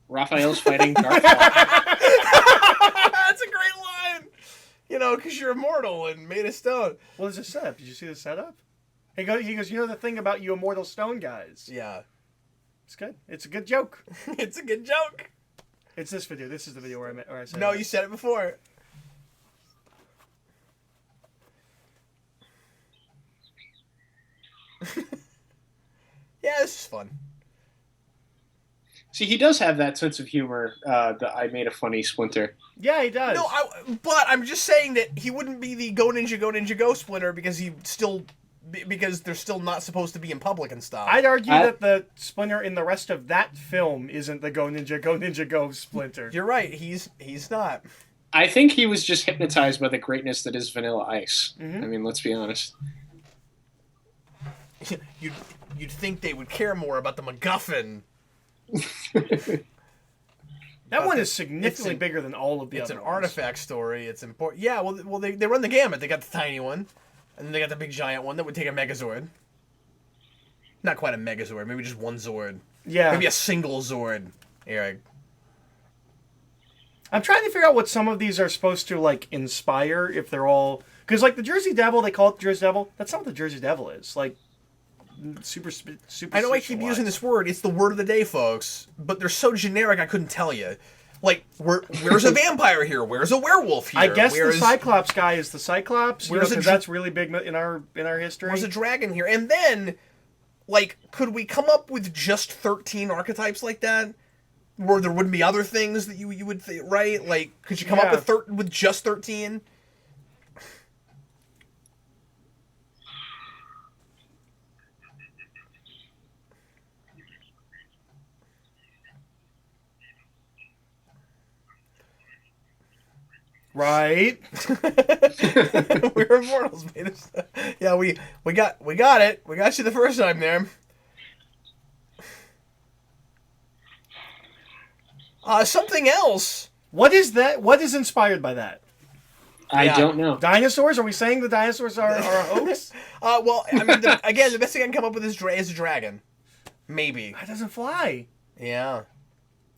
Raphael's fighting Darth Vader. That's a great line. You know, because you're immortal and made of stone. Well, there's a setup. Did you see the setup? He goes, you know the thing about you immortal stone guys? Yeah, It's good. It's a good joke. it's a good joke. It's this video. This is the video where I said No, that. you said it before. Yeah, this is fun. See, he does have that sense of humor that I made a funny Splinter. Yeah, he does. No, but I'm just saying that he wouldn't be the Go Ninja Go Splinter because because they're still not supposed to be in public and stuff. I'd argue that the Splinter in the rest of that film isn't the Go Ninja Go Splinter. You're right. He's not. I think he was just hypnotized by the greatness that is Vanilla Ice. Mm-hmm. I mean, let's be honest. You'd think they would care more about the MacGuffin. That one is significantly bigger than all of the It's other an ones. artifact story. It's important. Yeah, well, they run the gamut. They got the tiny one, and then they got the big giant one that would take a Megazord. Not quite a Megazord. Maybe just one Zord. Yeah. Maybe a single Zord. Eric. I'm trying to figure out what some of these are supposed to, like, inspire, if they're all... Because, like, the Jersey Devil, they call it the Jersey Devil. That's not what the Jersey Devil is. Like, super I know I keep using this word. It's the word of the day, folks. But they're so generic I couldn't tell you. Like, where's a vampire here? Where's a werewolf here? I guess the Cyclops guy is the Cyclops. Because that's really big in our history. Where's a dragon here? And then, like, could we come up with just 13 archetypes like that? Where there wouldn't be other things that you would right? Like, could you come up with just 13? Right. We're immortals, man. Yeah, we got it. We got you the first time there. Something else. What is that? What is inspired by that? I don't know. Dinosaurs? Are we saying the dinosaurs are a hoax? Well, I mean, again, the best thing I can come up with is a dragon. Maybe. That doesn't fly. Yeah.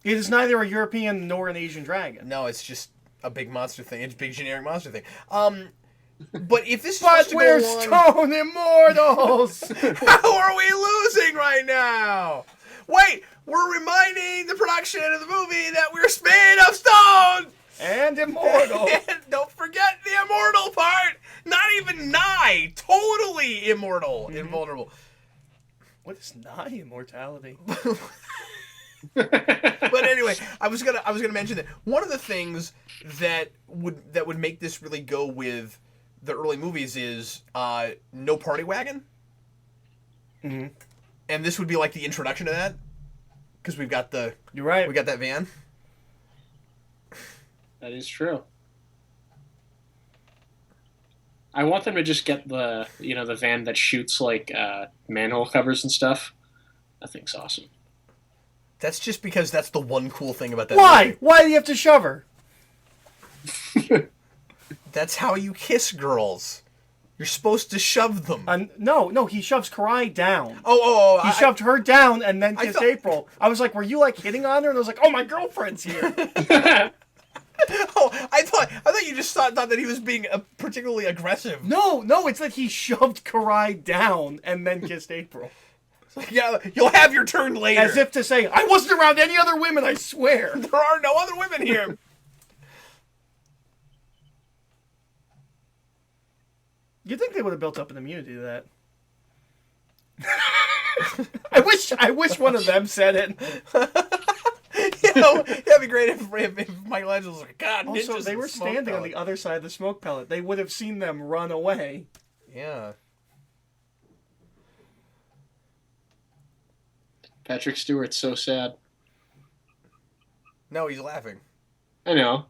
It is neither a European nor an Asian dragon. No, it's just a big monster thing. It's a big generic monster thing. But if this is But supposed to we're go on, stone immortals! how are we losing right now? Wait, we're reminding the production of the movie that we're made of stone! And immortal! And don't forget the immortal part! Not even nigh! Totally immortal. Invulnerable. What is nigh immortality? But anyway, I was gonna mention that one of the things that would make this really go with the early movies is no party wagon. Mm-hmm. And this would be like the introduction to that, because we've got You're right. we got that van. That is true. I want them to just get the van that shoots like manhole covers and stuff. That thing's awesome. That's just because that's the one cool thing about that. Why? movie. Why do you have to shove her? That's how you kiss girls. You're supposed to shove them. No, he shoves Karai down. He He shoved her down and then kissed thought- April. I was like, were you like hitting on her? And I was like, oh, my girlfriend's here. I thought you just thought that he was being particularly aggressive. No, it's that he shoved Karai down and then kissed April. Yeah, you'll have your turn later. As if to say, I wasn't around any other women, I swear. there are no other women here. You'd think they would have built up an immunity to that. I wish one of them said it. That'd be great if Michelangelo was like, God, Also, ninjas they and were smoke standing on pellet." the other side of the smoke pellet. They would have seen them run away. Yeah. Patrick Stewart's so sad. No, he's laughing. I know.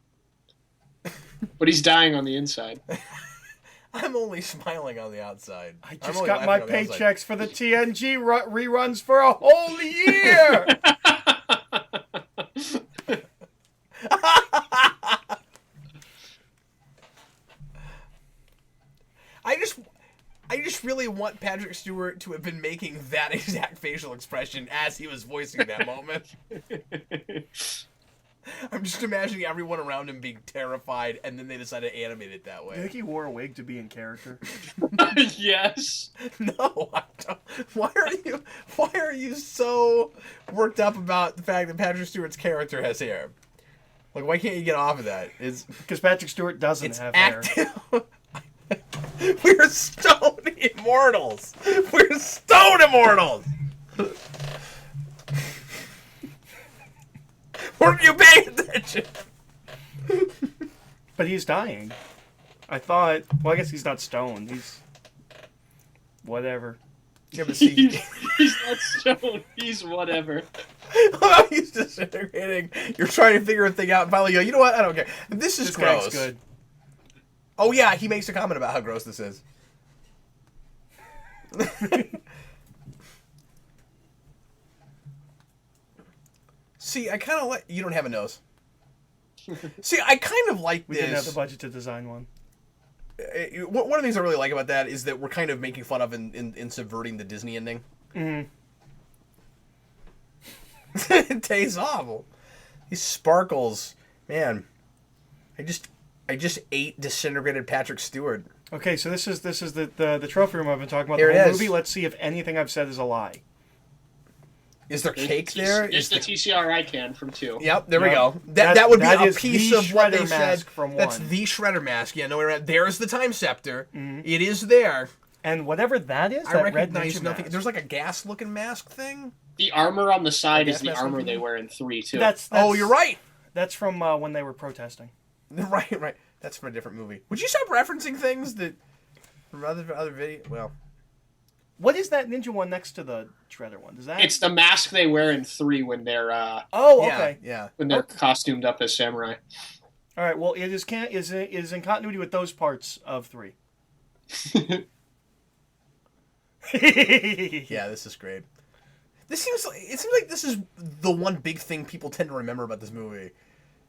But he's dying on the inside. I'm only smiling on the outside. I I'm just only got my laughing on the outside. paychecks for the TNG reruns for a whole year. I just really want Patrick Stewart to have been making that exact facial expression as he was voicing that moment. I'm just imagining everyone around him being terrified, and then they decided to animate it that Do you way. think he wore a wig to be in character? Yes. No, I don't. Why are you so worked up about the fact that Patrick Stewart's character has hair? Like, why can't you get off of that? Because Patrick Stewart doesn't It's have hair. active. We're stone immortals. We're stone immortals. Weren't you paying attention? But he's dying. I thought. Well, I guess he's not stoned. He's whatever. Yeah, but see, He's not stoned. He's whatever. he's disintegrating. You're trying to figure a thing out, and finally you go, you know what? I don't care. This is gross. Guy's good. Oh yeah, he makes a comment about how gross this is. See, I kind of like... You don't have a nose. See, I kind of like We this. didn't have the budget to design one. One of the things I really like about that is that we're kind of making fun of in subverting the Disney ending. Mm-hmm. It tastes awful. These sparkles, man. I just ate disintegrated Patrick Stewart. Okay, so this is the trophy room I've been talking about Here the it whole is. movie. Let's see if anything I've said is a lie. Is there cake there? It's the TCRI can from 2. Yep, there we Yep. go. That would be that a is piece the of what they Shredder said. mask from That's 1. the Shredder mask. Yeah, no, there's the time scepter. Mhm. It is there. And whatever that is, I that red recognize ninja nothing. mask. There's like a gas-looking mask thing. The armor on the side Like is the gas mask armor looking? they wear in 3 too. That's Oh, you're right. That's from when they were protesting. Right. That's from a different movie. Would you stop referencing things that from other video? Well, What is that ninja one next to the Shredder one? Does that? It's the mask they wear in 3 when they're Oh, yeah, okay. yeah. costumed up as samurai. All right. Well, it is in continuity with those parts of 3. Yeah, this is great. It seems like this is the one big thing people tend to remember about this movie.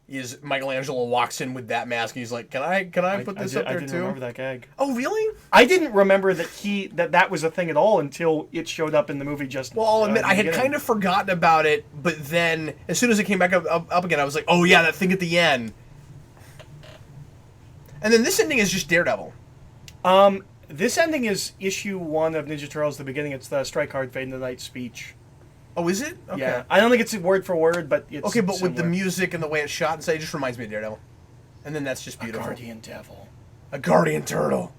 Is Michelangelo walks in with that mask and he's like, "Can I put this up there I didn't too?" remember that gag. Oh, really? I didn't remember that was a thing at all until it showed up in the movie. Just Well, I'll admit in I the had beginning. kind of forgotten about it, but then as soon as it came back up again, I was like, "Oh yeah, that thing at the end." And then this ending is just Daredevil. This ending is issue 1 of Ninja Turtles. The beginning, it's the strike hard fade in the night speech. Oh, is it? Okay. Yeah, I don't think it's word for word, but it's Okay, but with the similar. music and the way it's shot and stuff, it just reminds me of Daredevil. And then that's just A beautiful. guardian devil. A guardian turtle.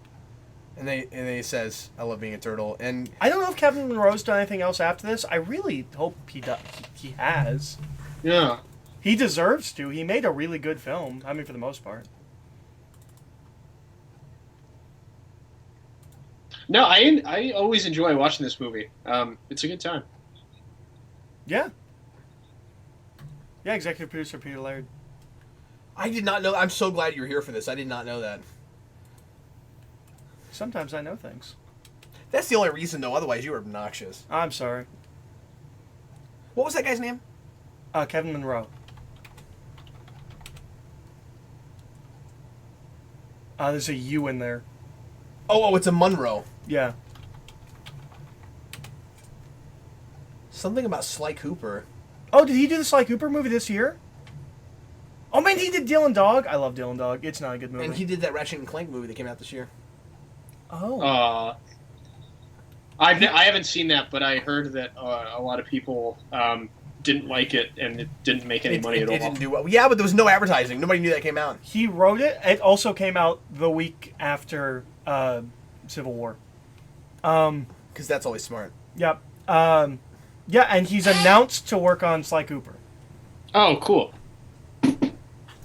And he says, "I love being a turtle." And I don't know if Kevin Monroe's done anything else after this. I really hope he does. He has. Yeah. He deserves to. He made a really good film. I mean, for the most part. No, I always enjoy watching this movie. It's a good time. Yeah. Yeah, executive producer Peter Laird. I did not know. I'm so glad you're here for this. I did not know that. Sometimes I know things. That's the only reason, though. Otherwise, you were obnoxious. I'm sorry. What was that guy's name? Kevin Monroe. There's a U in there. Oh, it's a Munro. Yeah. Something about Sly Cooper. Oh, did he do the Sly Cooper movie this year? Oh man, he did Dylan Dog. I love Dylan Dog. It's not a good movie. And he did that Ratchet and Clank movie that came out this year. Oh. I haven't seen that, but I heard that a lot of people didn't like it, and it didn't make any money at all. It didn't do well. Yeah, but there was no advertising. Nobody knew that came out. He wrote it. It also came out the week after Civil War. Because that's always smart. Yep. Yeah, and he's announced to work on Sly Cooper. Oh, cool.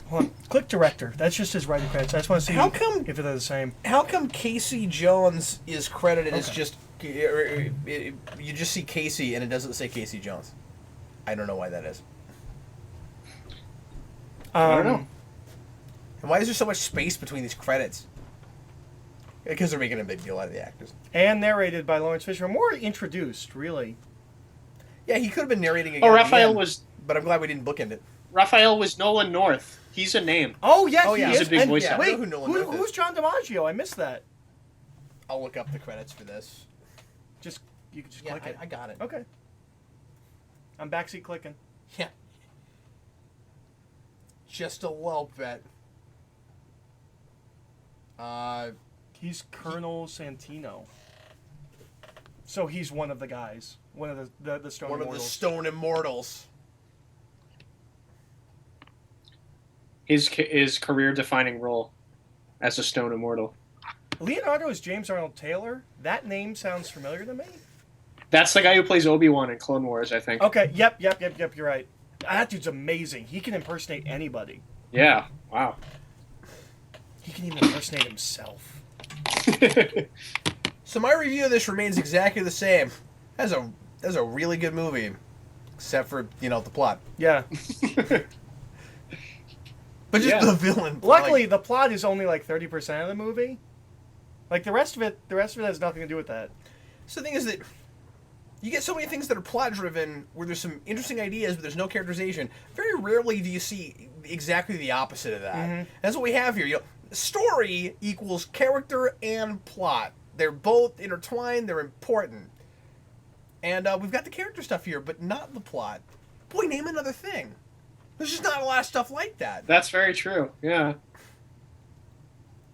Hold on. Click director. That's just his writing credits. I just want to see How come- if they're the same. How come Casey Jones is credited as Okay. just... You just see Casey and it doesn't say Casey Jones. I don't know why that is. I don't know. And why is there so much space between these credits? Because they're making a big deal out of the actors. And narrated by Lawrence Fishburne. More introduced, really. Yeah, he could have been narrating again. Oh, at the Raphael end, was But I'm glad we didn't bookend it. Nolan North. He's a name. Oh, yeah, Oh, he yeah. is. He's a big And- voice actor. Wait, I know who Nolan North is. who's John DiMaggio? I missed that. I'll look up the credits for this. You can just Yeah, click it. I got it. Okay. I'm backseat clicking. Yeah. Just a little bit. He's Colonel Santino. So he's one of the guys. One of the Stone One of the Immortals. Stone Immortals. His career-defining role as a Stone Immortal. Leonardo is James Arnold Taylor. That name sounds familiar to me. That's the guy who plays Obi-Wan in Clone Wars, I think. Okay, yep. You're right. That dude's amazing. He can impersonate anybody. Yeah. Wow. He can even impersonate himself. So my review of this remains exactly the same. That's a really good movie, except for the plot. Yeah. But just Yeah. the villain. Luckily, the plot is only like 30% of the movie. Like the rest of it has nothing to do with that. So the thing is that you get so many things that are plot driven, where there's some interesting ideas, but there's no characterization. Very rarely do you see exactly the opposite of that. Mm-hmm. That's what we have here. Story equals character and plot. They're both intertwined. They're important. And we've got the character stuff here, but not the plot. Boy, name another thing. There's just not a lot of stuff like that. That's very true. Yeah.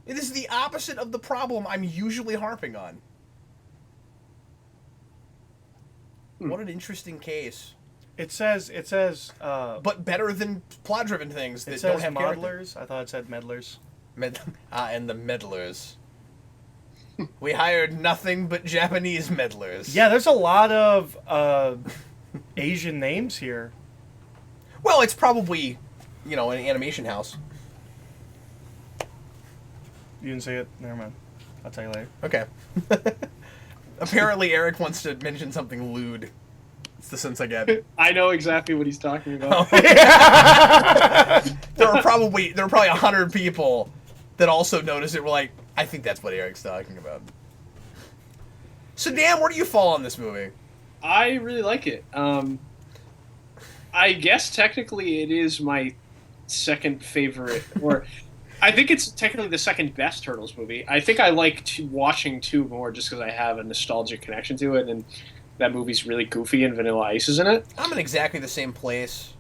It is the opposite of the problem I'm usually harping on. What an interesting case. It says. But better than plot-driven things that It don't says have character. modelers. I thought it said meddlers. And the meddlers. We hired nothing but Japanese meddlers. Yeah, there's a lot of Asian names here. Well, it's probably, an animation house. You didn't see it? Never mind. I'll tell you later. Okay. Apparently, Eric wants to mention something lewd. It's the sense I get. I know exactly what he's talking about. There were probably 100 people that also noticed it. Were like, I think that's what Eric's talking about. So, Dan, where do you fall on this movie? I really like it. I guess technically it is my second favorite, or I think it's technically the second best Turtles movie. I think I like watching 2 more just because I have a nostalgic connection to it, and that movie's really goofy and Vanilla Ice is in it. I'm in exactly the same place.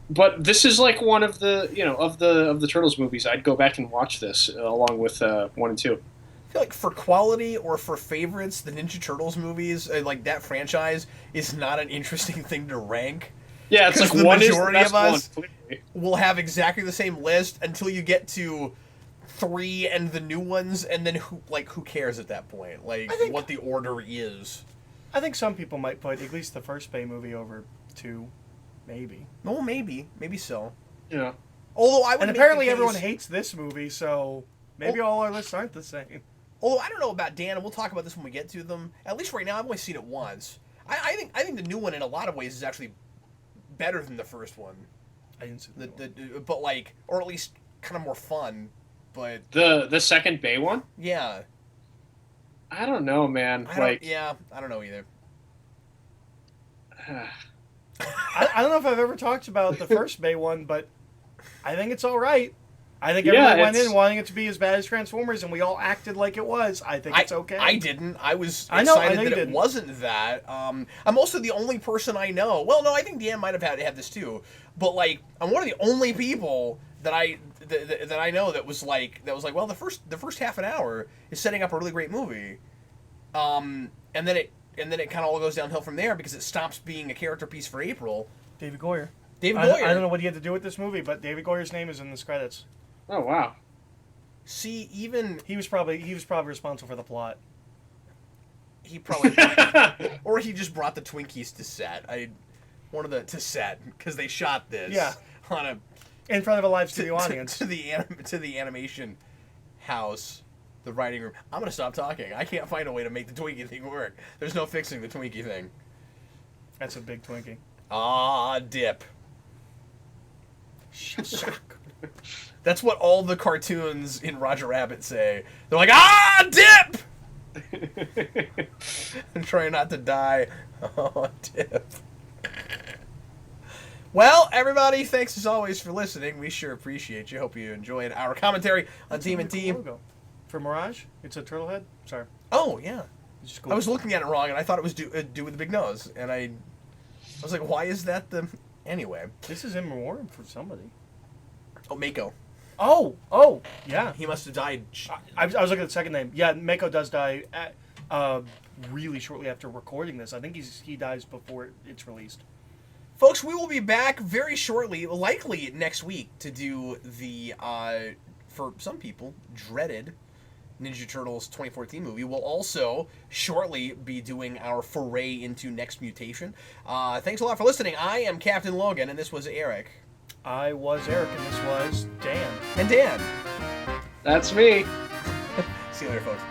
But this is like one of the of the Turtles movies. I'd go back and watch this along with 1 and 2. I feel like for quality or for favorites, the Ninja Turtles movies, like that franchise, is not an interesting thing to rank. Yeah, it's like the one majority is the of best us one, clearly. will have exactly the same list until you get to 3 and the new ones, and then who cares at that point? Like what the order is. I think some people might put at least the first Bay movie over 2, maybe. Well, maybe so. Yeah. Although I would And make apparently the everyone case- hates this movie, so maybe all our lists aren't the same. Although I don't know about Dan, and we'll talk about this when we get to them. At least right now, I've only seen it once. I think the new one in a lot of ways is actually better than the first one. I didn't see But like, or at least kind of more fun. But The second Bay one? yeah, I don't know, man. I don't know either. I don't know if I've ever talked about the first Bay one, but I think it's all right. I think Yeah, everybody went it's- in wanting it to be as bad as Transformers, and we all acted like it was. I think it's okay. I didn't. I was I excited know you that it didn't. wasn't that. I'm also the only person I know. Well, no, I think Dan might have had this too. But like, I'm one of the only people that I know that was like, well, the first half an hour is setting up a really great movie, and then it kind of all goes downhill from there because it stops being a character piece for April. David Goyer. David I Goyer. don't know what he had to do with this movie, but David Goyer's name is in this credits. Oh wow. See, even He was probably responsible for the plot. he probably, or he just brought the Twinkies to set. To set because they shot this. Yeah. On a In front of a live studio audience. to the animation house, the writing room. I'm gonna stop talking. I can't find a way to make the Twinkie thing work. There's no fixing the Twinkie thing. That's a big Twinkie. Ah, dip. That's what all the cartoons in Roger Rabbit say. They're like, ah, dip! I'm trying not to die. Oh, dip. Well, everybody, thanks as always for listening. We sure appreciate you. Hope you enjoyed our commentary on TMNT. Logo. For Mirage, it's a turtle head. Sorry. Oh, yeah. It's just cool. I was looking at it wrong, and I thought it was do with the big nose. And I was like, why is that the... Anyway. This is in memoriam for somebody. Oh, Mako. Oh, yeah. He must have died. I was looking at the second name. Yeah, Mako does die really shortly after recording this. I think he dies before it's released. Folks, we will be back very shortly, likely next week, to do the, for some people, dreaded Ninja Turtles 2014 movie. We'll also shortly be doing our foray into Next Mutation. Thanks a lot for listening. I am Captain Logan, and this was Eric. I was Eric, and this was Dan. And Dan. That's me. See you later, folks.